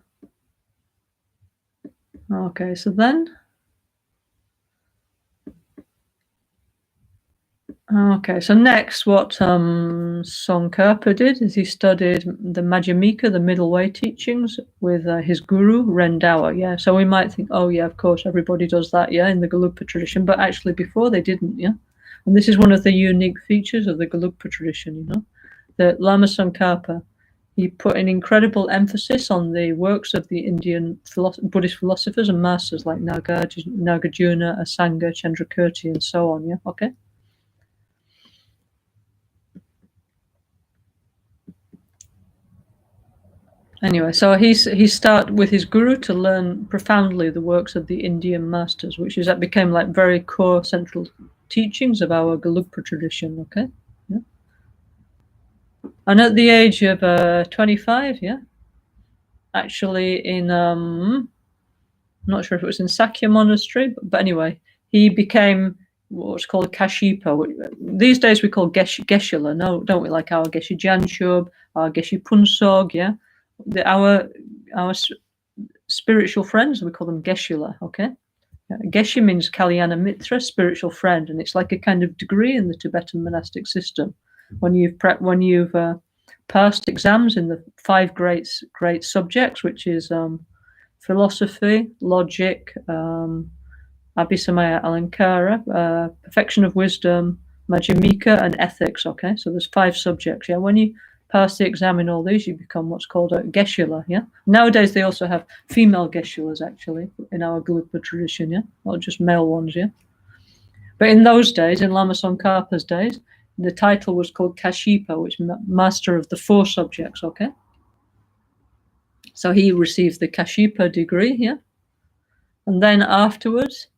then. Okay, so next what Tsongkhapa did is he studied the Madhyamika, the middle way teachings, with his guru, Rendawa, yeah. So we might think, oh yeah, of course, everybody does that, yeah, in the Gelugpa tradition, but actually before they didn't, yeah. And this is one of the unique features of the Gelugpa tradition, you know, that Lama Tsongkhapa, he put an incredible emphasis on the works of the Indian Buddhist philosophers and masters like Nagarjuna, Asanga, Chandrakirti, and so on, yeah, okay. Anyway, so he started with his guru to learn profoundly the works of the Indian masters, which became like very core central teachings of our Gelugpa tradition. Okay, yeah. And at the age of 25, yeah, actually in I'm not sure if it was in Sakya monastery, but anyway, he became what's called Kashipa. These days we call Geshe-la, no, don't we? Like our Geshe Janshub, our Geshe Punsog, yeah. Our spiritual friends, we call them Geshe-la, okay? Geshe means Kalyana Mitra, spiritual friend, and it's like a kind of degree in the Tibetan monastic system. When you've passed exams in the 5 great subjects, which is philosophy, logic, Abhisamaya Alankara, perfection of wisdom, Madhyamika, and ethics, okay? So there's 5 subjects, yeah? When you pass the exam in all these, you become what's called a Geshe-la, yeah? Nowadays, they also have female Geshe-las, actually, in our Gelugpa tradition, yeah? Not just male ones, yeah? But in those days, in Lama Tsongkhapa's days, the title was called Kashipa, which master of the 4 subjects, okay? So he received the Kashipa degree, yeah? And then afterwards,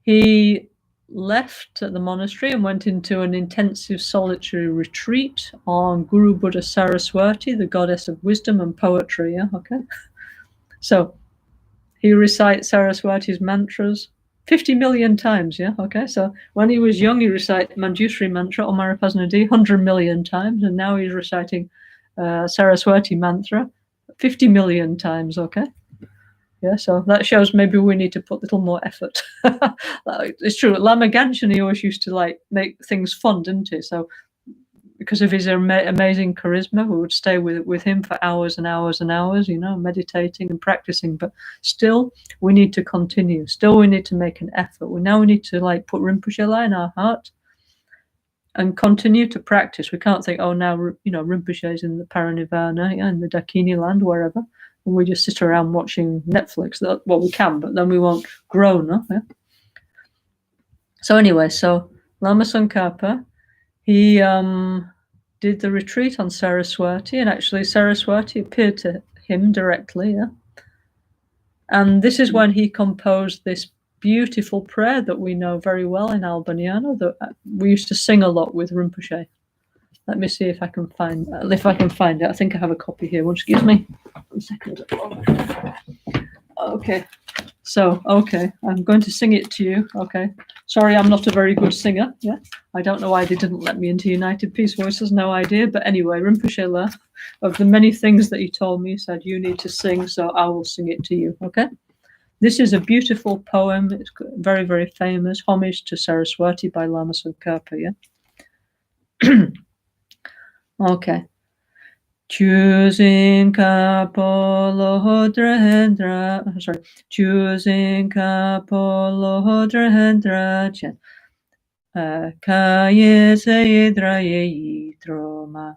he left the monastery and went into an intensive solitary retreat on Guru Buddha Saraswati, the goddess of wisdom and poetry, yeah, okay? So he recites Saraswati's mantras 50 million times, yeah, okay? So when he was young, he recited Manjushri mantra, Omarapaznadi, 100 million times, and now he's reciting Saraswati mantra 50 million times, okay? Yeah, so that shows maybe we need to put a little more effort. It's true. Lama Ganshan, he always used to like make things fun, didn't he? So because of his amazing charisma, we would stay with him for hours and hours and hours, you know, meditating and practicing. But still, we need to continue. Still, we need to make an effort. We need to like put Rinpoche in our heart and continue to practice. We can't think, oh, now, you know, Rinpoche is in the Paranirvana, in the Dakini land, wherever. And we just sit around watching Netflix. Well, we can, but then we won't grow, no? Yeah? So anyway, so Lama Tsongkhapa, he did the retreat on Saraswati, and actually Saraswati appeared to him directly, yeah? And this is when he composed this beautiful prayer that we know very well in Albaniano, that we used to sing a lot with Rinpoche. Let me see if I can find it. I think I have a copy here. Excuse me. 1 second. Okay. So, I'm going to sing it to you. Okay. Sorry, I'm not a very good singer. Yeah. I don't know why they didn't let me into United Peace Voices. No idea. But anyway, Rinpoche, of the many things that he told me, said, you need to sing, so I will sing it to you. Okay. This is a beautiful poem. It's very, very famous. Homage to Saraswati by Lama Tsongkhapa. Yeah. Okay. Choosing Kapolodrendra. Sorry. Choosing Kapolodrendra. Kaye Saydraye Troma.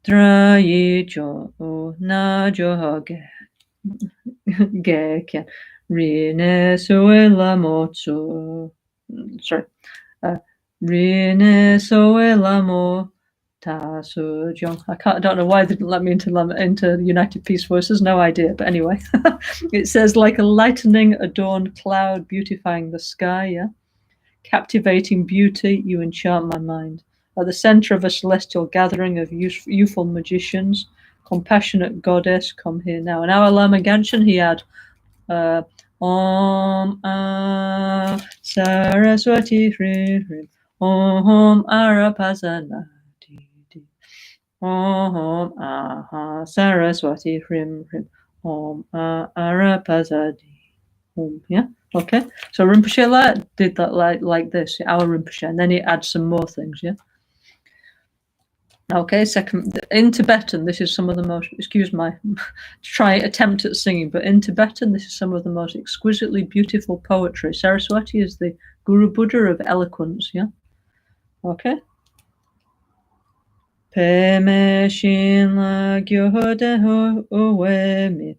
Draye Jo Na Joge. Ge. Rine soe lamo tso. Sorry. Rine soe lamo ta su jong. I don't know why they didn't let me into United Peace Voices. No idea. But anyway, it says, like a lightning adorned cloud beautifying the sky. Yeah. Captivating beauty, you enchant my mind. At the center of a celestial gathering of youthful magicians, compassionate goddess, come here now. And our Lama Ganshin, he had Om Saraswati Hrim Hrim Om Arapazana Om Saraswati Hrim Hrim Om Arapazadi. Yeah. Okay. So Rinpoche did that like this, our Rinpoche, and then he adds some more things. Yeah. Okay. Second, in Tibetan, this is some of the most. Excuse my attempt at singing, but in Tibetan, this is some of the most exquisitely beautiful poetry. Saraswati is the Guru Buddha of eloquence. Yeah. Okay. Peme shin la gyode ho uwe mi.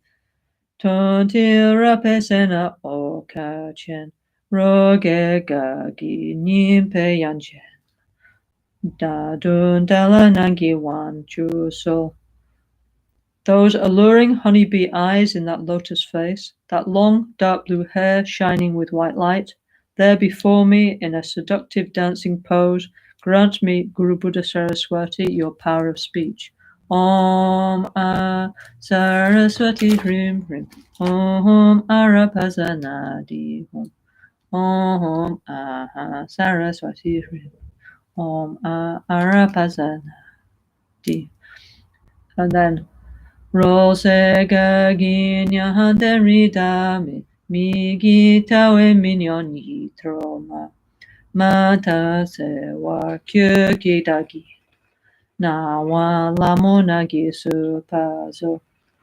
Tontira pesena okachen, roge gagi nimpe yanchen, dadun dala nangi wan chuso. Those alluring honeybee eyes in that lotus face, that long dark blue hair shining with white light, there before me in a seductive dancing pose, grant me, Guru Buddha Saraswati, your power of speech. Om Saraswati Hrim Hrim Om Arapazanadi Om Saraswati Hrim Om Arapazanadi. And then Rose Gaginya Handeridame Migitawe Minyon Yitroma Mata Sewa Kyukidagi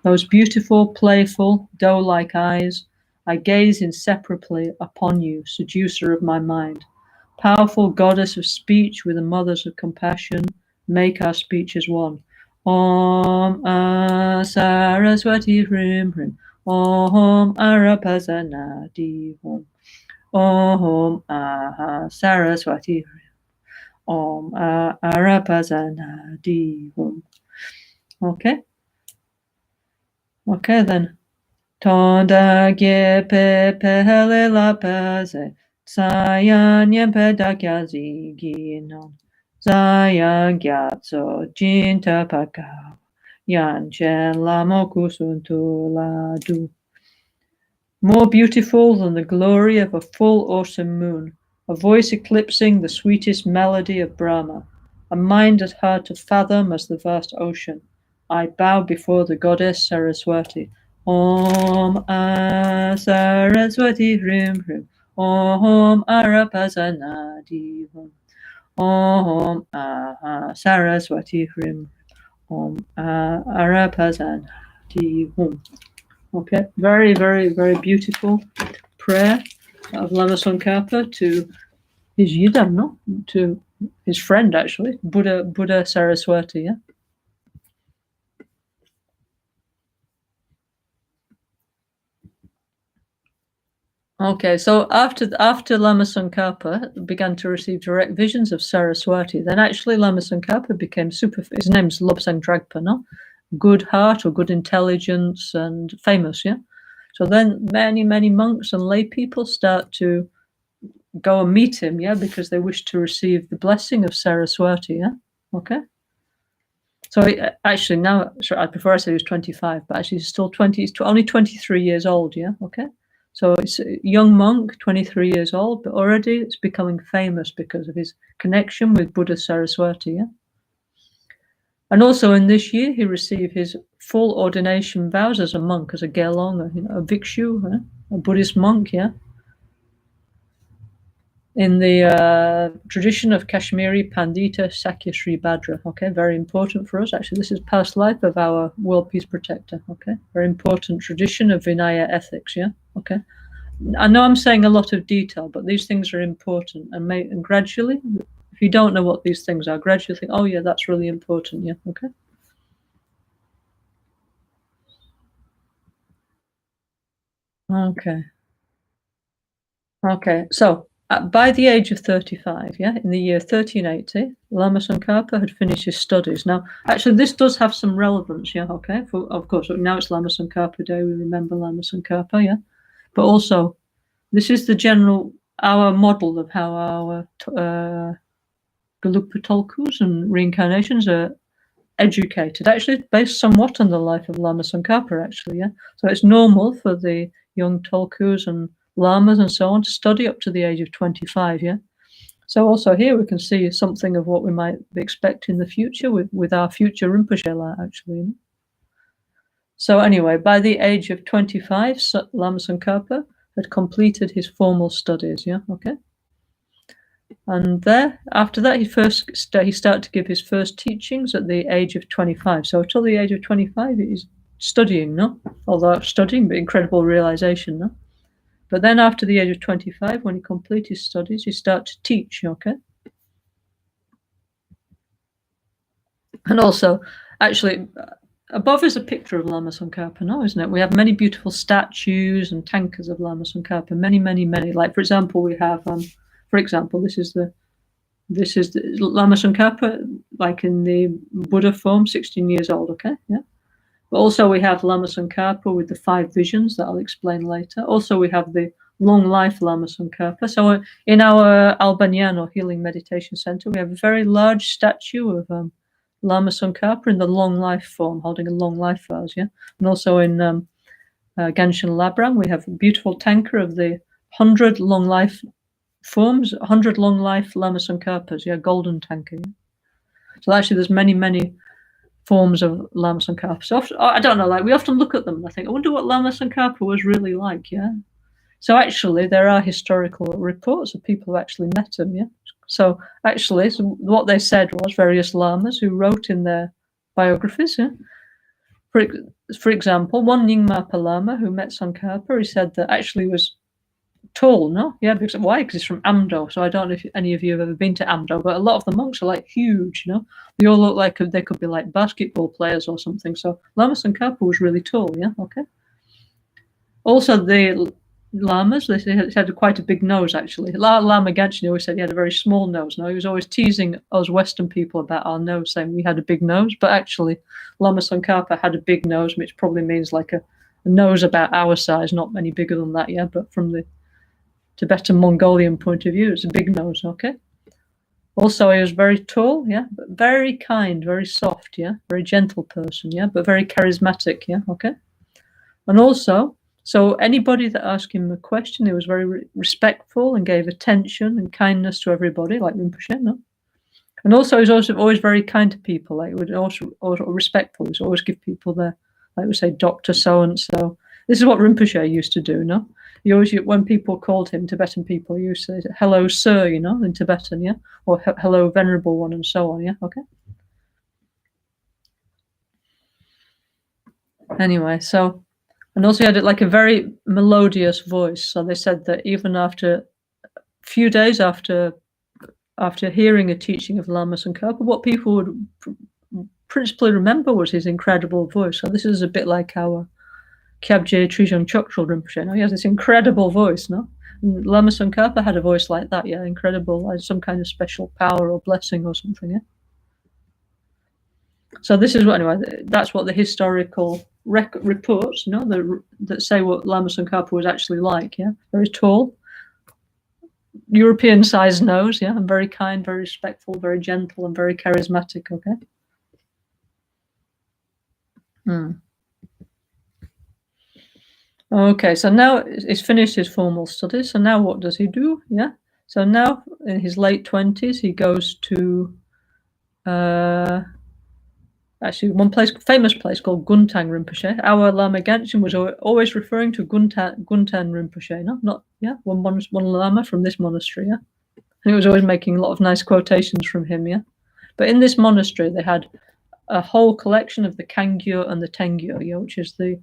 those beautiful, playful, doe-like eyes, I gaze inseparably upon you, seducer of my mind. Powerful goddess of speech with the mothers of compassion, make our speeches one. Om Saraswati Hrim Hrim Om Arapazanadi Om Saraswati Hrim Om Arapazanadi Om. Okay. Okay then. Tonda gepe pehele la peze. Sayan yempe dakyazi ginon. Zayan gyatso jinta pakao. Yanchen lamokusuntu ladu. More beautiful than the glory of a full autumn moon. A voice eclipsing the sweetest melody of Brahma, a mind as hard to fathom as the vast ocean. I bow before the goddess Saraswati. Om Saraswati Hrim Hrim Om Arapazanadi Om Saraswati Hrim Om Arapazanadi. Okay, very, very, very beautiful prayer of Lama Tsongkhapa to his Yidam, no? To his friend, actually, Buddha Saraswati, yeah? Okay, so after Lama Tsongkhapa began to receive direct visions of Saraswati, then actually Lama Tsongkhapa became his name's Lobsang Dragpa, no? Good heart or good intelligence and famous, yeah? So then many, many monks and lay people start to go and meet him, yeah, because they wish to receive the blessing of Saraswati, yeah? Okay. So actually now, before I said he was 25, but actually he's still only 23 years old, yeah? Okay. So it's a young monk, 23 years old, but already it's becoming famous because of his connection with Buddha Saraswati, yeah? And also in this year, he received his full ordination vows as a monk, as a gelong, a bhikshu, a Buddhist monk, yeah? In the tradition of Kashmiri Pandita Sakya Sri Bhadra, okay? Very important for us. Actually, this is past life of our World Peace Protector, okay? Very important tradition of Vinaya ethics, yeah? Okay? I know I'm saying a lot of detail, but these things are important. And gradually, if you don't know what these things are, gradually think, oh yeah, that's really important, yeah? Okay? Okay. Okay. So by the age of 35, yeah, in the year 1380, Lama Tsongkhapa had finished his studies. Now, actually, this does have some relevance, yeah, okay? Of course, now it's Lama Tsongkhapa Day, we remember Lama Tsongkhapa, yeah? But also, this is our model of how our Gelugpa Tolkus and reincarnations are educated, actually based somewhat on the life of Lama Tsongkhapa, actually, yeah? So it's normal for the young Tolkus and Lamas and so on to study up to the age of 25, yeah? So also here we can see something of what we might expect in the future with our future Rinpoche, actually. So anyway, by the age of 25, Lama Tsongkhapa had completed his formal studies, yeah, okay? And after that, he started to give his first teachings at the age of 25. So till the age of 25, he's studying, no? Although studying, but incredible realization, no? But then after the age of 25, when he completed his studies, he started to teach, okay? And also, actually, above is a picture of Lama Tsongkhapa, no, isn't it? We have many beautiful statues and tankas of Lama Tsongkhapa, many, many, many. Like, for example, we have, this is the Lama Tsongkhapa, like in the Buddha form, 16 years old, okay? Yeah. But also we have Lama Tsongkhapa with the 5 visions that I'll explain later. Also we have the long life Lama Tsongkhapa. So in our Albaniano Healing Meditation Center, we have a very large statue of Lama Tsongkhapa in the long life form, holding a long life vase, yeah? And also in Ganshin Labrang, we have a beautiful tanker of the 100 long life forms, 100 long life Lama Tsongkhapas, yeah, golden tanker. Yeah? So actually there's many, many forms of Lama Tsongkhapa. So I don't know, like we often look at them and I think, I wonder what Lama Tsongkhapa was really like, yeah? So actually there are historical reports of people who actually met him, yeah? So actually what they said was various lamas who wrote in their biographies, yeah? For example, one Nyingmapa Lama who met Tsongkhapa, he said that actually was tall, no? Yeah, why? Because it's from Amdo. So I don't know if any of you have ever been to Amdo, but a lot of the monks are like huge, you know? They all look like they could be like basketball players or something. So Lama Tsongkhapa was really tall, yeah? Okay. Also, the lamas, they had quite a big nose, actually. Lama Gachin always said he had a very small nose. No, he was always teasing us Western people about our nose, saying we had a big nose. But actually, Lama Tsongkhapa had a big nose, which probably means like a nose about our size, not any bigger than that, yeah? But from the Tibetan Mongolian point of view, it's a big nose, okay? Also, he was very tall, yeah, but very kind, very soft, yeah, very gentle person, yeah, but very charismatic, yeah, okay? And also, so anybody that asked him a question, he was very respectful and gave attention and kindness to everybody, like Rinpoche, no? And also, he was also always very kind to people, like, he would also respectful, he would always give people their, like we say, Dr. So-and-so. This is what Rinpoche used to do, no? He always, when people called him, Tibetan people, he used to say, hello, sir, you know, in Tibetan, yeah? Or hello, venerable one, and so on, yeah? Okay? Anyway, so, and also he had like a very melodious voice. So they said that even after a few days after hearing a teaching of Lama Tsongkhapa, what people would principally remember was his incredible voice. So this is a bit like our Kyabje Trijang Choktrul Rinpoche. No? He has this incredible voice, no? And Lama Tsongkhapa had a voice like that, yeah, incredible, like some kind of special power or blessing or something, yeah. So this is what, anyway, that's what the historical reports, you know, that say what Lama Tsongkhapa was actually like, yeah. Very tall, European-sized nose, yeah, and very kind, very respectful, very gentle, and very charismatic, okay. Okay, so now he's finished his formal studies. So now what does he do? Yeah. So now in his late 20s, he goes to actually one famous place called Guntang Rinpoche. Our Lama Ganshin was always referring to Guntang Rinpoche, no? Not, yeah, one Lama from this monastery, yeah. And he was always making a lot of nice quotations from him, yeah. But in this monastery, they had a whole collection of the Kangyo and the Tengyo, yeah, which is the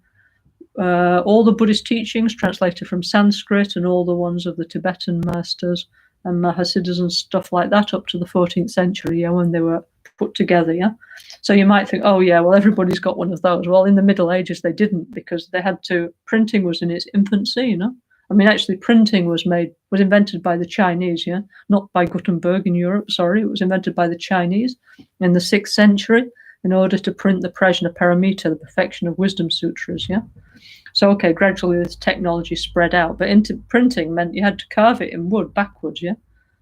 all the Buddhist teachings translated from Sanskrit and all the ones of the Tibetan masters and Mahasiddhas and stuff like that up to the 14th century, yeah, when they were put together, yeah. So you might think, oh yeah, well, everybody's got one of those. Well, in the Middle Ages they didn't, because they had to, printing was in its infancy, you know. I mean, actually printing was invented by the Chinese, yeah, not by Gutenberg in Europe, sorry. It was invented by the Chinese in the 6th century in order to print the Prajna Paramita, the perfection of wisdom sutras, yeah. So, okay, gradually this technology spread out, but into printing meant you had to carve it in wood backwards, yeah?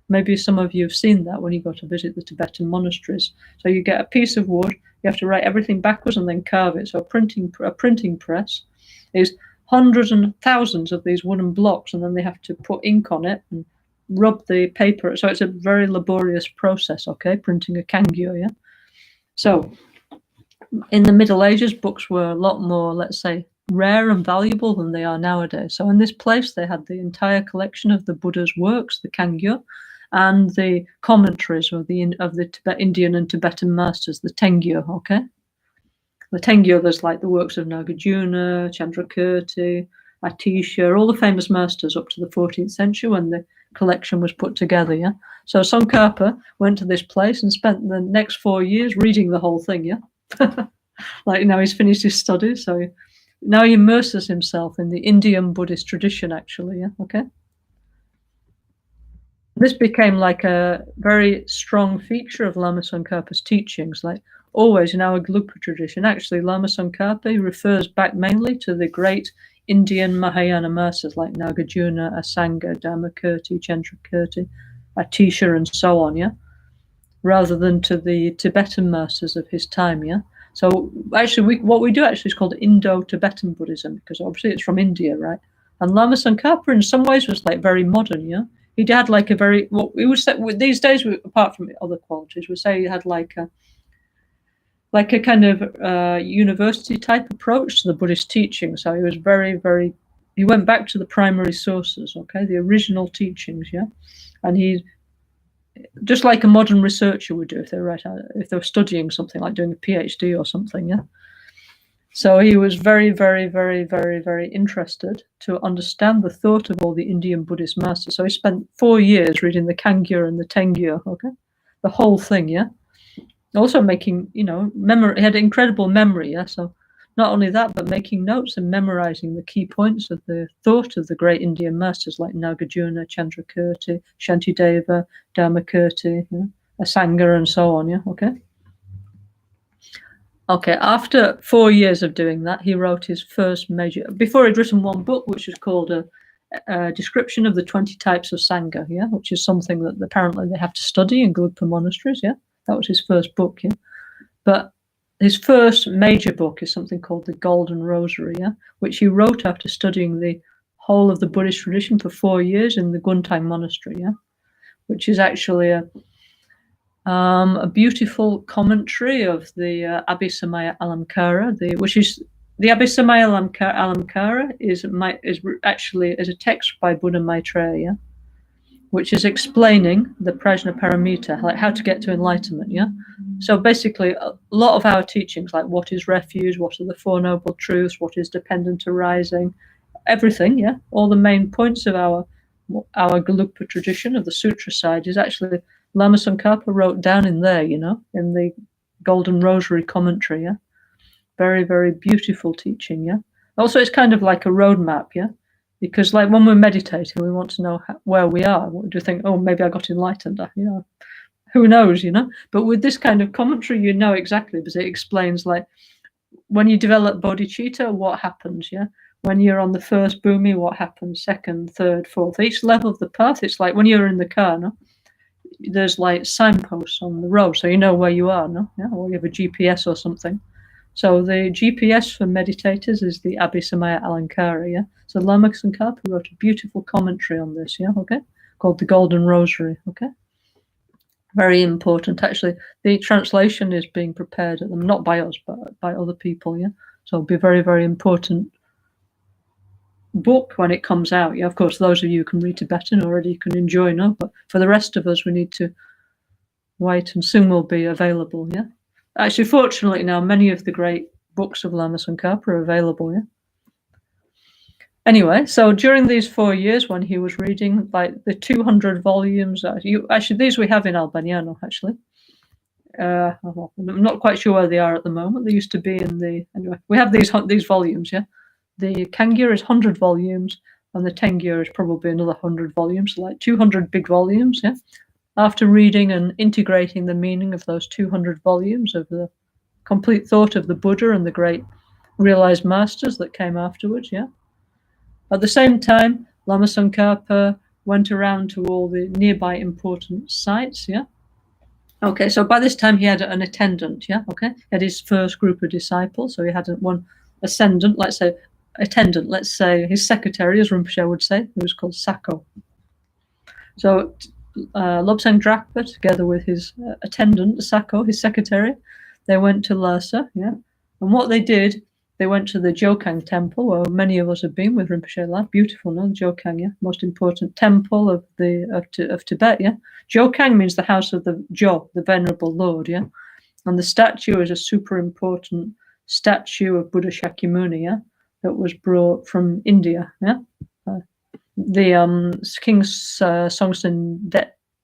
Maybe some of you have seen that when you go to visit the Tibetan monasteries. So you get a piece of wood, you have to write everything backwards and then carve it. So a printing press is hundreds and thousands of these wooden blocks, and then they have to put ink on it and rub the paper. So it's a very laborious process, okay, printing a Kangyo, yeah? So in the Middle Ages, books were a lot more, let's say, rare and valuable than they are nowadays. So in this place, they had the entire collection of the Buddha's works, the Kangyo, and the commentaries of the Indian and Tibetan masters, the Tengyo, okay? The Tengyo, there's like the works of Nagarjuna, Chandrakirti, Atisha, all the famous masters up to the 14th century when the collection was put together, yeah? So Tsongkhapa went to this place and spent the next 4 years reading the whole thing, yeah? Like now he's finished his studies, so now he immerses himself in the Indian Buddhist tradition, actually, yeah, okay? This became like a very strong feature of Lama Tsongkhapa's teachings, like always in our Gelugpa tradition. Actually, Lama Tsongkhapa refers back mainly to the great Indian Mahayana masters like Nagarjuna, Asanga, Dharmakirti, Chandrakirti, Atisha, and so on, yeah? Rather than to the Tibetan masters of his time, yeah? So actually, what we do actually is called Indo-Tibetan Buddhism, because obviously it's from India, right? And Lama Tsongkhapa in some ways was like very modern, yeah? He had like a very, what we would say these days, apart from other qualities, we say he had like a kind of university type approach to the Buddhist teaching. So he was he went back to the primary sources, okay, the original teachings, yeah? And he, just like a modern researcher would do if they were studying something, like doing a PhD or something, yeah? So he was very, very, very, very, very interested to understand the thought of all the Indian Buddhist masters. So he spent 4 years reading the Kangyo and the Tengyo, okay? The whole thing, yeah? Also making, you know, he had incredible memory, yeah? So not only that, but making notes and memorizing the key points of the thought of the great Indian masters like Nagarjuna, Chandrakirti, Shantideva, Dharmakirti, yeah? Asanga, and so on, yeah, okay? Okay, after 4 years of doing that, he wrote his first major, before he'd written one book, which is called a description of the 20 types of Sangha, yeah, which is something that apparently they have to study in Gelugpa monasteries, yeah. That was his first book, yeah. But his first major book is something called the Golden Rosary, yeah, which he wrote after studying the whole of the Buddhist tradition for 4 years in the Guntang monastery, yeah, which is actually a beautiful commentary of the Abhisamaya Alamkara, which is the Abhisamaya Alamkara is actually a text by Buddha Maitreya, yeah? Which is explaining the Prajna Paramita, like how to get to enlightenment, yeah? So basically, a lot of our teachings, like what is refuge, what are the Four Noble Truths, what is dependent arising, everything, yeah? All the main points of our Gelugpa tradition of the sutra side is actually Lama Tsongkhapa wrote down in there, you know, in the Golden Rosary commentary, yeah? Very, very beautiful teaching, yeah? Also, it's kind of like a roadmap, yeah? Because like when we're meditating, we want to know where we are. What do you think? Oh, maybe I got enlightened, you know? Who knows, you know? But with this kind of commentary, you know exactly, because it explains like when you develop bodhicitta, what happens, yeah? When you're on the first bhumi, what happens? Second, third, fourth. Each level of the path, it's like when you're in the car, no? There's like signposts on the road, so you know where you are, no? Yeah, or you have a GPS or something. So the GPS for meditators is the Abhisamaya Alankara, yeah? So Lama Tsongkhapa wrote a beautiful commentary on this, yeah, okay? Called the Golden Rosary, okay? Very important. Actually, the translation is being prepared at them, not by us, but by other people, yeah? So it'll be a very, very important book when it comes out, yeah? Of course, those of you who can read Tibetan already, you can enjoy, no? But for the rest of us, we need to wait, and soon will be available, yeah? Actually, fortunately now, many of the great books of Lama Tsongkhapa are available, yeah? Anyway, so during these 4 years when he was reading like the 200 volumes, actually these we have in Albaniano actually. I'm not quite sure where they are at the moment. They used to be in the, anyway, we have these volumes, yeah. The Kangyur is 100 volumes, and the Tengyur is probably another 100 volumes, so like 200 big volumes, yeah. After reading and integrating the meaning of those 200 volumes of the complete thought of the Buddha and the great realized masters that came afterwards, yeah. At the same time, Lama Tsongkhapa went around to all the nearby important sites, yeah. Okay, so by this time he had an attendant, yeah, okay? He had his first group of disciples, so he had one ascendant, let's say, attendant, let's say his secretary, as Rinpoche would say, who was called Sako. So Lobsang Drakpa, together with his attendant, Sako, his secretary, they went to Lhasa, yeah? And what they did, they went to the Jokang temple, where many of us have been with Rinpoche Lab. Beautiful, no? Jokang, yeah? Most important temple of Tibet, yeah? Jokang means the house of the Jo, the Venerable Lord, yeah? And the statue is a super important statue of Buddha Shakyamuni, yeah? That was brought from India, yeah? The King Songtsen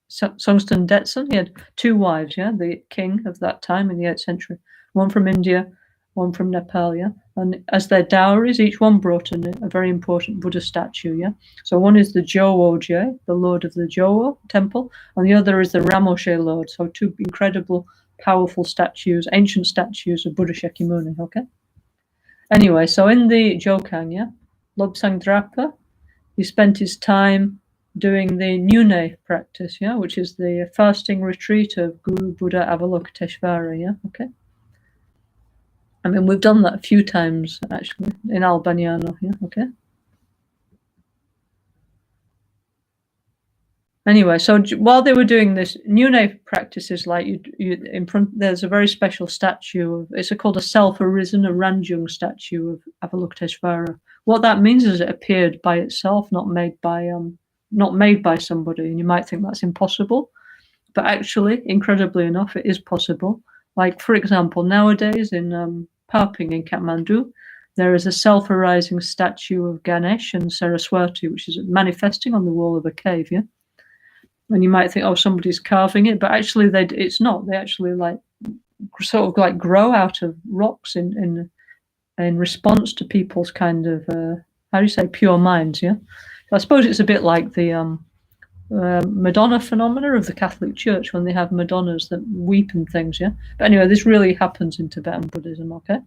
Detsen, he had 2 wives, yeah? The king of that time in the 8th century. One from India, one from Nepal, yeah? And as their dowries, each one brought in a very important Buddha statue, yeah? So one is the Jo-Oje, the Lord of the Jo temple, and the other is the Ramoshe Lord. So 2 incredible, powerful statues, ancient statues of Buddha Shakyamuni, okay? Anyway, so in the Jokang, yeah, Lobsang Drakpa, he spent his time doing the Nyune practice, yeah, which is the fasting retreat of Guru Buddha Avalokiteshvara, yeah, okay? I mean, we've done that a few times, actually, in Albaniano, yeah, okay? Anyway, so while they were doing this, Nyune practices, like in front, there's a very special statue. It's called a self-arisen, a Ranjung statue of Avalokiteshvara. What that means is it appeared by itself, not made by somebody. And you might think that's impossible, but actually, incredibly enough, it is possible. Like, for example, nowadays in Paping in Kathmandu, there is a self-arising statue of Ganesh and Saraswati, which is manifesting on the wall of a cave, yeah? And you might think, oh, somebody's carving it, but actually it's not. They actually sort of grow out of rocks in response to people's kind of, how do you say, pure minds, yeah? I suppose it's a bit like the Madonna phenomena of the Catholic Church when they have Madonnas that weep and things, yeah? But anyway, this really happens in Tibetan Buddhism, okay?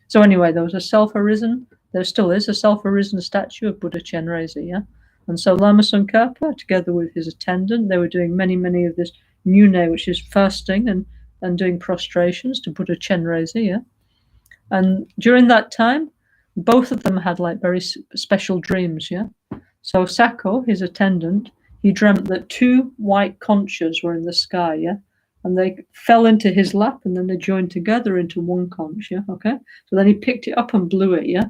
So anyway, there was there still is a self-arisen statue of Buddha Chenrezig, yeah? And so Lama Tsongkhapa, together with his attendant, they were doing many of this Nyune, which is fasting and doing prostrations to Buddha Chenrezig, yeah? And during that time, both of them had like very special dreams, yeah? So Sako, his attendant, he dreamt that 2 white conchs were in the sky, yeah? And they fell into his lap, and then they joined together into one conch, yeah? Okay? So then he picked it up and blew it, yeah?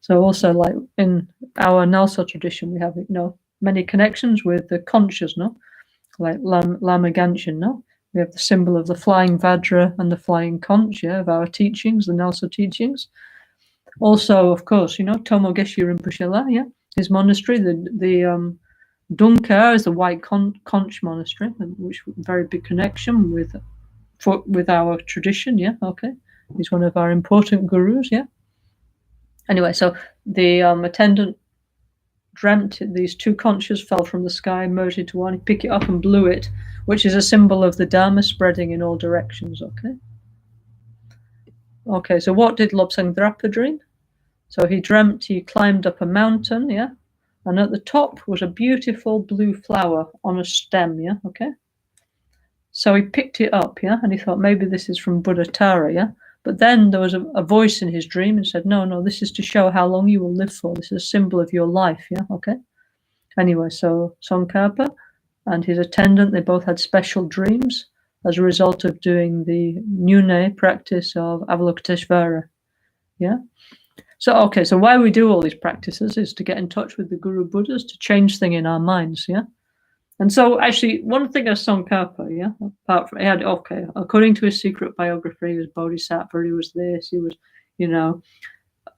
So also, like in our NgalSo tradition, we have, many connections with the conchs, no? Like Lama Ganshin, no? We have the symbol of the flying Vajra and the flying conch, yeah, of our teachings, the NgalSo teachings. Also, of course, Tomo Geshe Rinpoche, yeah? His monastery, the Dunkar is the white conch monastery, which very big connection with our tradition, yeah, okay? He's one of our important gurus, yeah? Anyway, so the attendant dreamt these 2 conchs fell from the sky, merged into one. He picked it up and blew it, which is a symbol of the Dharma spreading in all directions, okay? Okay, so what did Lobsang Drakpa dream? So he dreamt he climbed up a mountain, yeah? And at the top was a beautiful blue flower on a stem, yeah, okay? So he picked it up, yeah? And he thought, maybe this is from Buddha Tara, yeah? But then there was a voice in his dream and said, no, this is to show how long you will live for. This is a symbol of your life, yeah, okay? Anyway, so Tsongkhapa and his attendant, they both had special dreams as a result of doing the Nyune practice of Avalokiteshvara, yeah? So, okay, so why we do all these practices is to get in touch with the Guru Buddhas, to change things in our minds, yeah? And so, actually, one thing of Tsongkhapa, yeah, apart from, according to his secret biography, he was Bodhisattva, he was this, he was,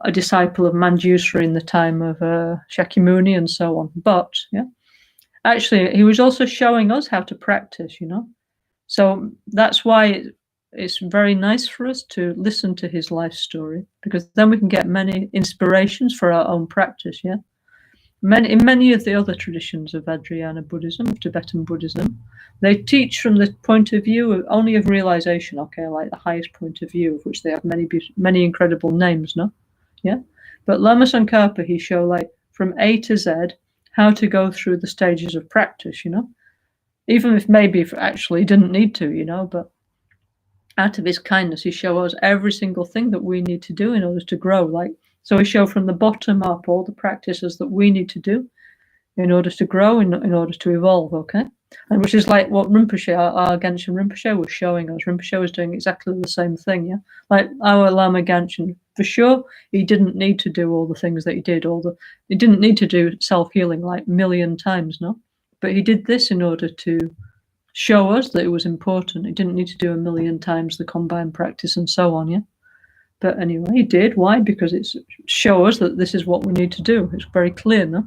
a disciple of Manjusri in the time of Shakyamuni and so on. But actually, he was also showing us how to practice, So that's why it's very nice for us to listen to his life story, because then we can get many inspirations for our own practice, In many of the other traditions of Vajrayana Buddhism, of Tibetan Buddhism, they teach from the point of view only of realization, like the highest point of view, of which they have many incredible names, But Lama Tsongkhapa, he showed like from A to Z how to go through the stages of practice, even if maybe actually didn't need to, but out of his kindness, he showed us every single thing that we need to do in order to grow. So he showed from the bottom up all the practices that we need to do in order to grow, in order to evolve, And which is like what Rinpoche, our Genshin Rinpoche, was showing us. Rinpoche was doing exactly the same thing, Like our Lama Genshin, for sure, he didn't need to do all the things that he did. He didn't need to do self-healing like a million times, no? But he did this in order to show us that it was important. He didn't need to do a million times the combined practice and so on, But anyway, he did. Why? Because it shows us that this is what we need to do. It's very clear, no?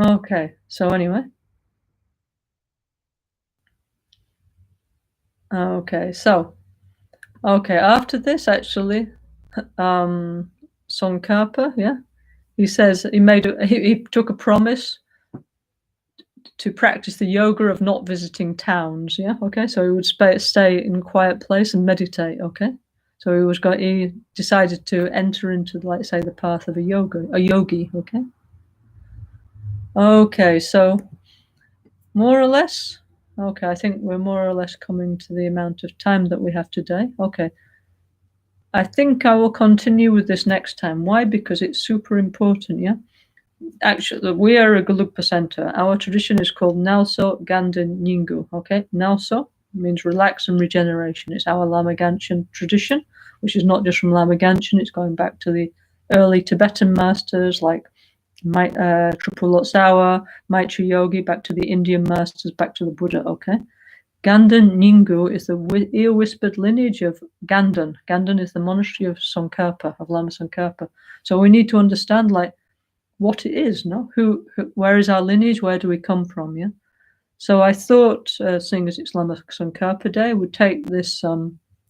Okay, so anyway. After this, actually, Tsongkhapa, he says he took a promise to practice the yoga of not visiting towns, so he would stay in a quiet place and meditate, so he decided to enter into, like, say, the path of a yogi, so more or less, I think we're more or less coming to the amount of time that we have today. I think I will continue with this next time. Why? Because it's super important, Actually, we are a Gelugpa center. Our tradition is called NgalSo Nyinggu, NgalSo means relax and regeneration. It's our Lama Genshin tradition, which is not just from Lama Genshin. It's going back to the early Tibetan masters like Triple Lotsawa, Maitri Yogi, back to the Indian masters, back to the Buddha, Ganden Nyinggu is the ear-whispered lineage of Ganden. Ganden is the monastery of Tsongkhapa, of Lama Tsongkhapa. So we need to understand, like, what it is, no? Where is our lineage? Where do we come from, So I thought, seeing as it's Lama Tsongkhapa Day, would take this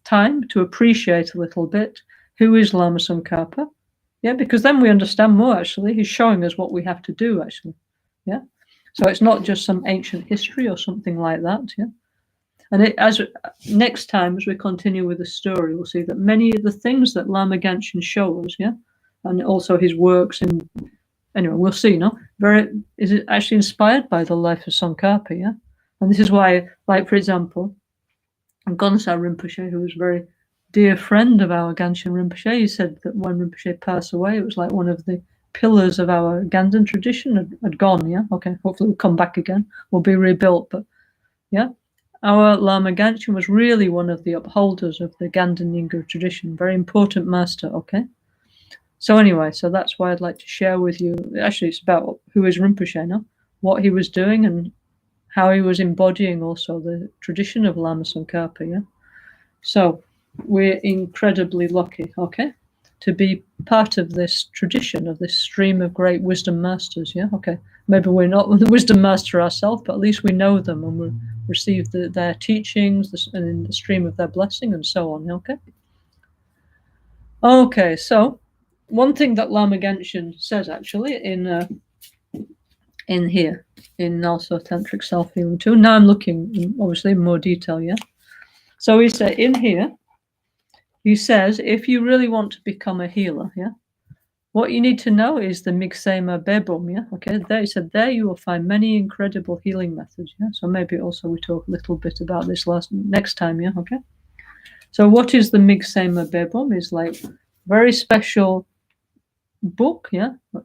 time to appreciate a little bit who is Lama Tsongkhapa, because then we understand more, actually. He's showing us what we have to do, actually, So it's not just some ancient history or something like that, And next time, as we continue with the story, we'll see that many of the things that Lama Genshin shows, and also his works anyway, we'll see, no? Is it actually inspired by the life of Tsongkhapa, And this is why, like, for example, NgalSo Rinpoche, who was a very dear friend of our Genshin Rinpoche, he said that when Rinpoche passed away, it was like one of the pillars of our Ganden tradition had gone, Hopefully we'll come back again, we'll be rebuilt, but, our Lama Genshin was really one of the upholders of the Ganden Nyinggu tradition, very important master, So anyway, so that's why I'd like to share with you. Actually, it's about who is Rinpoche, no? What he was doing and how he was embodying also the tradition of Lama Tsongkhapa, So we're incredibly lucky, to be part of this tradition, of this stream of great wisdom masters, Maybe we're not the wisdom master ourselves, but at least we know them and we receive their teachings and in the stream of their blessing and so on, so one thing that Lama Genshin says, actually, in here, in NgalSo Tantric Self-Healing too. Now I'm looking, obviously, in more detail, So he said, in here, he says, if you really want to become a healer, what you need to know is the Migsema Bebum, There, he said, there you will find many incredible healing methods, So maybe also we talk a little bit about this next time, So what is the Migsema Bebum? Is like very special book,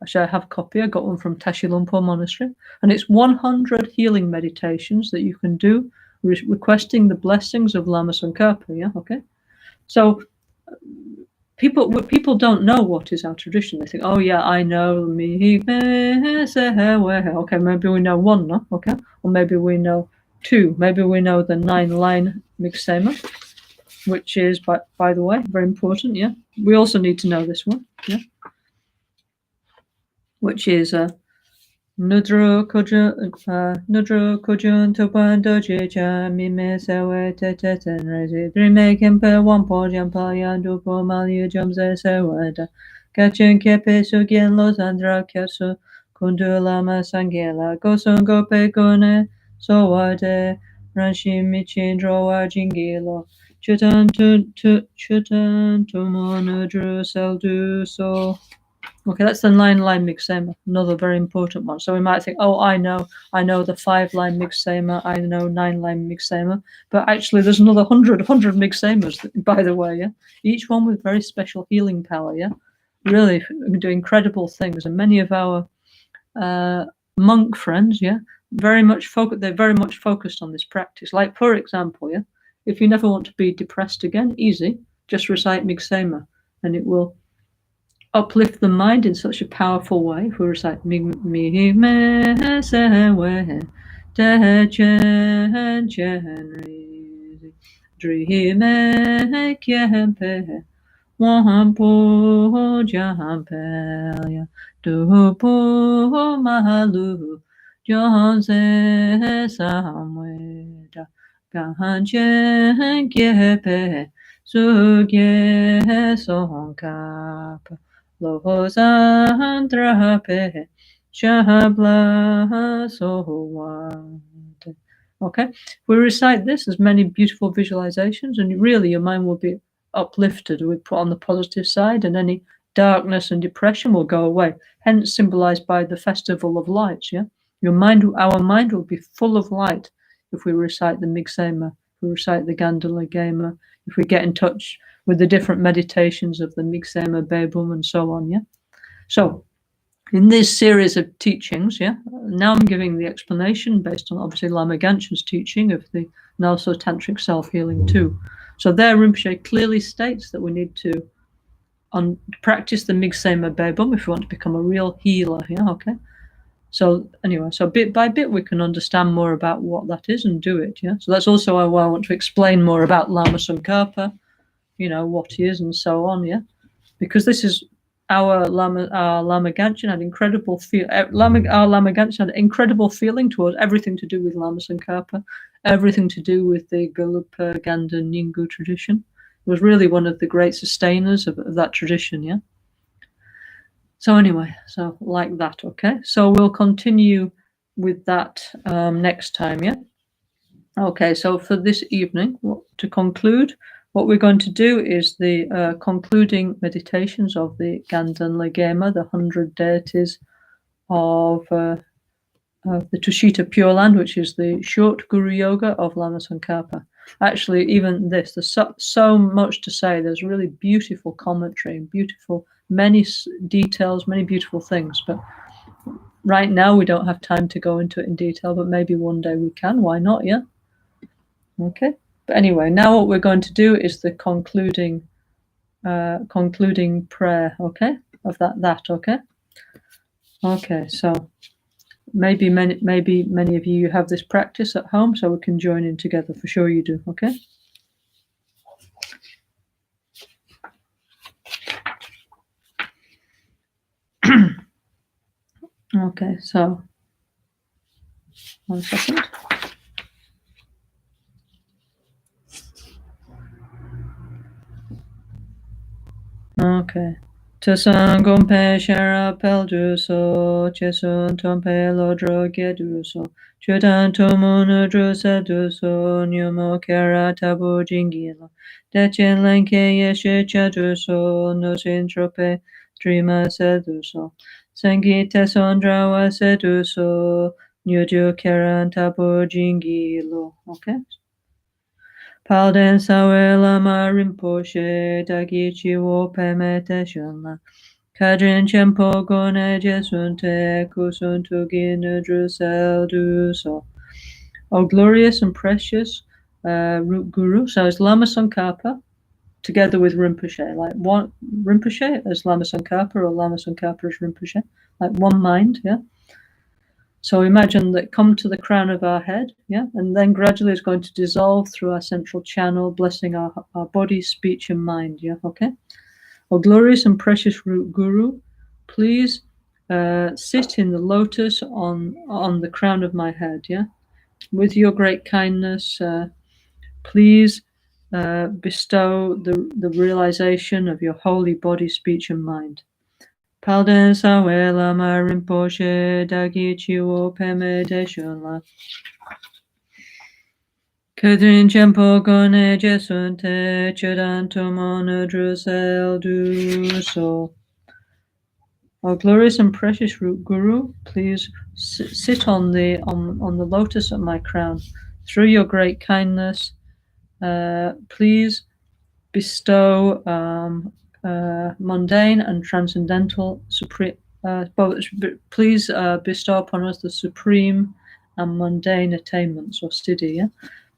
Actually, I have a copy. I got one from Tashi Lumpo Monastery, and it's 100 healing meditations that you can do requesting the blessings of Lama Tsongkhapa, So people don't know what is our tradition. They think, oh yeah, I know me. Okay, maybe we know one, no? Or maybe we know two. Maybe we know the 9-line Migsema. which is, by the way, very important. Yeah, we also need to know this one. Yeah, which is Nudro kojun topan doji cha mime sewe te te ten rezi drime kempe wampo jampa yandu po malyu jamze sewe da kachin kepe sugyen lo zandra kyasu kundu lama sangela gosun gope gone sowade ranshi michin drowa jingilo chutan tumonudru seldu so. Okay, that's the 9-line mixema, another very important one. So we might think, oh, I know the 5-line mixema, I know 9-line mixema, but actually there's another 100 mixemas, by the way, yeah? Each one with very special healing power, yeah? Really do incredible things. And many of our monk friends, yeah, they're very much focused on this practice. Like, for example, yeah, if you never want to be depressed again, easy, just recite mixema, and it will uplift the mind in such a powerful way. If we recite mi me se we te chen chen ri dri me kien pe wan po jan pe ya du po malu jan se samwe da gan chen kien pe su ge song kapa Lohosandrape Shabla Sohwante. Okay, we recite this as many beautiful visualizations, and really your mind will be uplifted. We put on the positive side, and any darkness and depression will go away. Hence, symbolized by the festival of lights. Yeah, our mind will be full of light if we recite the Migsema, if we recite the Gandalagama, if we get in touch with the different meditations of the Migsema Bebum and so on, yeah? So, in this series of teachings, yeah, now I'm giving the explanation based on, obviously, Lama Ganchen's teaching of the NgalSo Tantric Self-Healing too. So there, Rinpoche clearly states that we need to practice the Migsema Bebum if we want to become a real healer, yeah, okay? So anyway, so bit by bit we can understand more about what that is and do it, yeah? So that's also why I want to explain more about Lama Tsongkhapa, you know, what he is and so on, yeah? Because this is our Lama Ganchan had incredible Lama Ganchan had incredible feeling towards everything to do with Lama Tsongkhapa, everything to do with the Galupa Ganda Nyingu tradition. It was really one of the great sustainers of that tradition, yeah? So anyway, so like that, okay? So we'll continue with that next time, yeah? Okay, so for this evening, to conclude, what we're going to do is the concluding meditations of the Gandan Lagema, the 100 deities of the Tushita Pure Land, which is the short Guru Yoga of Lama Tsongkhapa. Actually, even this, there's so much to say. There's really beautiful commentary, beautiful, many details, many beautiful things. But right now, we don't have time to go into it in detail, but maybe one day we can. Why not, yeah? Okay. But anyway, now what we're going to do is the concluding prayer, okay, of that, okay? Okay, so maybe many of you have this practice at home, so we can join in together. For sure you do, okay? Okay, so 1 second. Okay. Tusan gompe shara pelduso, chesun tompe lodro geduso, chudan tomunu drusa duso, nyumo kera tabu jingilo, dechen lenke yeshe chaduso, nosin trope drima seduso, sengi tesondrawa seduso, nyuju keran tabu jingilo. Okay. Palden sawe lama rinpoche dagichi wo pemete shunla. Kadrin chempo gone jesunte kusuntu ginudru seldu so. O glorious and precious root guru. So it's Lama Tsongkhapa together with Rinpoche. Like one Rinpoche as Lama Tsongkhapa or Lama Tsongkhapa as Rinpoche. Like one mind, yeah. So imagine that come to the crown of our head, yeah, and then gradually it's going to dissolve through our central channel, blessing our body, speech, and mind, yeah, okay? O glorious and precious root guru, please sit in the lotus on the crown of my head, yeah? With your great kindness, please bestow the realization of your holy body, speech, and mind. Palden sawe lama rinpoche dagi chiwo peme deshola. Kedrin chempo gone jesunte chudan tomona drusel du so. Our glorious and precious root guru, please sit on the lotus of my crown. Through your great kindness, please bestow mundane and transcendental supreme. Please bestow upon us the supreme and mundane attainments or siddhi. Yeah?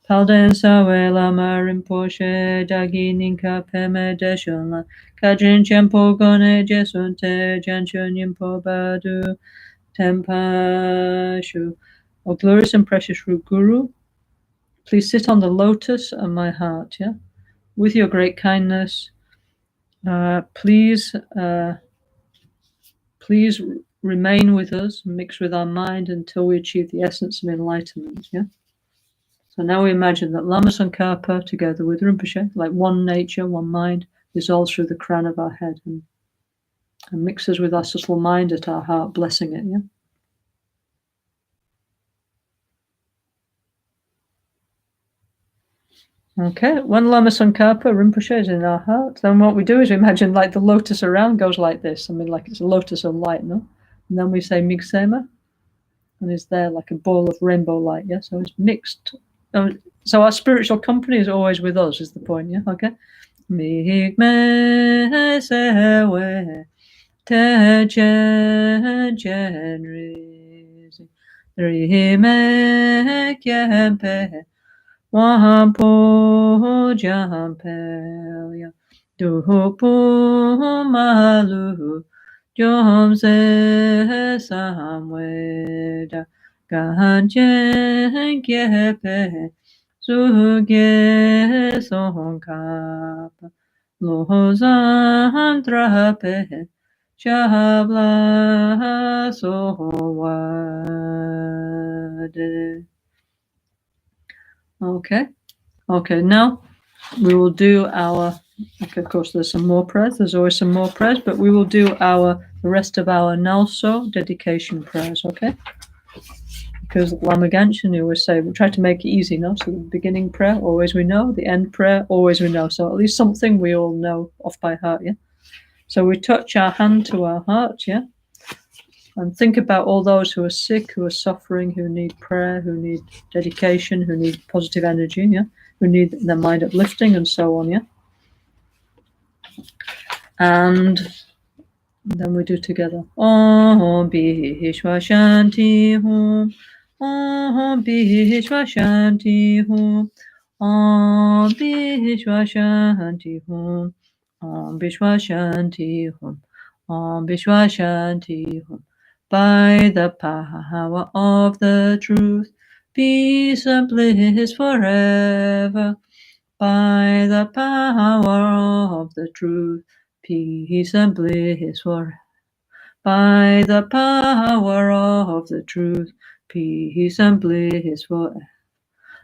Palden sawe lama rinpoche dagi ninka peme deshonla kajin chempo gone jesunte janchun yimpo badu tempashu. O glorious and precious root guru, please sit on the lotus of my heart, yeah? With your great kindness, please remain with us, mix with our mind until we achieve the essence of enlightenment, yeah? So now we imagine that Lama Tsongkhapa, together with Rinpoche, like one nature, one mind, dissolves through the crown of our head and mixes with our subtle mind at our heart, blessing it, yeah? Okay, when Lama Tsongkhapa, Rinpoche, is in our heart, then what we do is we imagine like the lotus around goes like this. I mean, like it's a lotus of light, no? And then we say Migsema, and it's there like a ball of rainbow light, yeah? So it's mixed. So our spiritual company is always with us, is the point, yeah? Okay? Migme sewe te genrizi rime kempe Wampo jampelia duhupu malu jomse samweda ganjen gepe suge sonkapa lozan drape shabla sowade. Okay, now we will do our, okay, of course there's some more prayers, there's always some more prayers, but we will do the rest of our NgalSo dedication prayers, okay? Because Lama Ganshin always say, we try to make it easy, no? So the beginning prayer, always we know, the end prayer, always we know. So at least something we all know off by heart, yeah? So we touch our hand to our heart, yeah? And think about all those who are sick, who are suffering, who need prayer, who need dedication, who need positive energy, yeah? Who need their mind uplifting and so on, yeah? And then we do together. Om Bhishwa Shanti Hum. Om Bhishwa Shanti Hum. Om Bhishwa Shanti Hum. Om Bhishwa Shanti Hum. Om Bhishwa Shanti Hum. By the power of the truth, peace and bliss forever. By the power of the truth, peace and bliss forever. By the power of the truth, peace and bliss forever.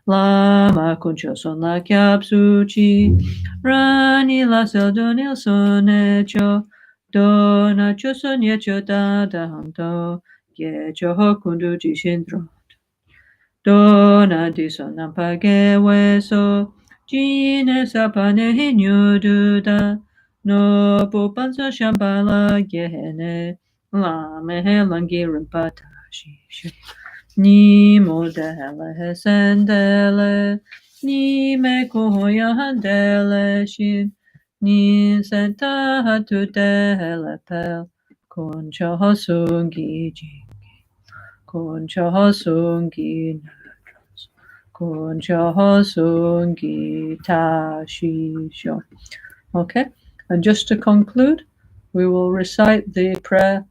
Lama Kuncho Son La Kyab Suchi, Rani La Sel Donil Sonecho, Dona Choson Yecho Dadamto, Yecho Hokundu Jishindro. Dona Disonam Pageweso, Jine Sapane Hinyududa, No Pupanso Shambhala Gene, Lame Langirim Patashi. Ni modele sendele, ni me koya handele shin, ni senta hatu dele pel, concha hosungi jingi, concha hosungi nadras, concha hosungi tashisho. Okay, and just to conclude, we will recite the prayer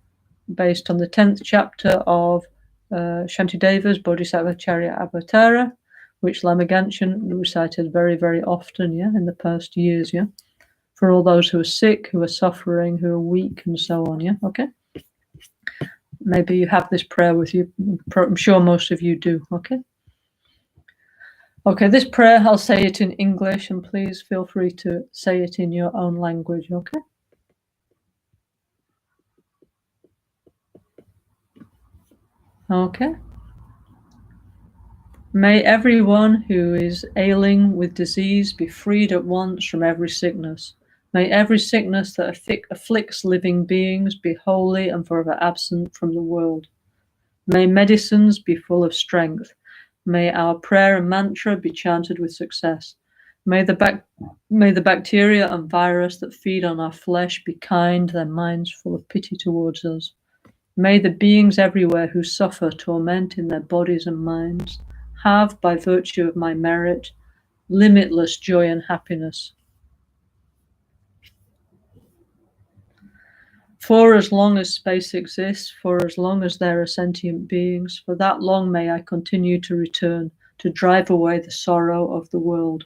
based on the 10th chapter of Shantideva's Bodhisattva Charya Avatara, which Lama Gangchen recited very, very often, in the past years, for all those who are sick, who are suffering, who are weak, and so on, okay? Maybe you have this prayer with you. I'm sure most of you do, okay? Okay, this prayer, I'll say it in English, and please feel free to say it in your own language, okay? Okay. May everyone who is ailing with disease be freed at once from every sickness. May every sickness that afflicts living beings be wholly and forever absent from the world. May medicines be full of strength. May our prayer and mantra be chanted with success. May the bacteria and virus that feed on our flesh be kind, their minds full of pity towards us. May the beings everywhere who suffer torment in their bodies and minds have, by virtue of my merit, limitless joy and happiness. For as long as space exists, for as long as there are sentient beings, for that long may I continue to return, to drive away the sorrow of the world.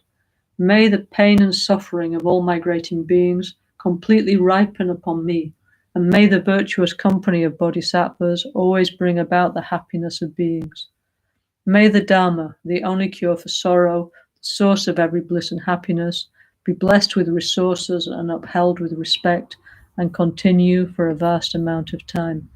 May the pain and suffering of all migrating beings completely ripen upon me, and may the virtuous company of bodhisattvas always bring about the happiness of beings. May the Dharma, the only cure for sorrow, the source of every bliss and happiness, be blessed with resources and upheld with respect, and continue for a vast amount of time.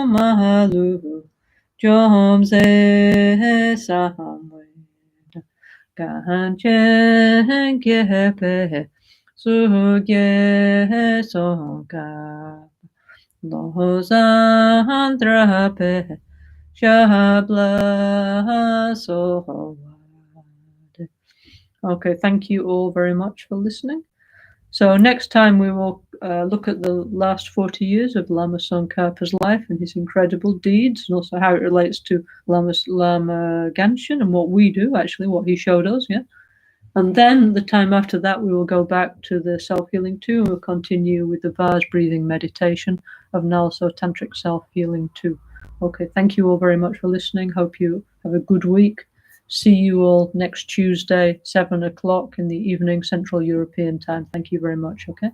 Malu Jomse Samweda Ganchen Gepe Suge Sonka Lozandrape Shabla Sohawade. Okay, thank you all very much for listening. So next time we will look at the last 40 years of Lama Tsongkhapa's life and his incredible deeds, and also how it relates to Lama Gangchen and what we do, actually, what he showed us, And then the time after that, we will go back to the Self-Healing 2, and we'll continue with the vase breathing meditation of NgalSo Tantric Self-Healing 2. Okay, thank you all very much for listening. Hope you have a good week. See you all next Tuesday, 7 o'clock in the evening, Central European time. Thank you very much, okay?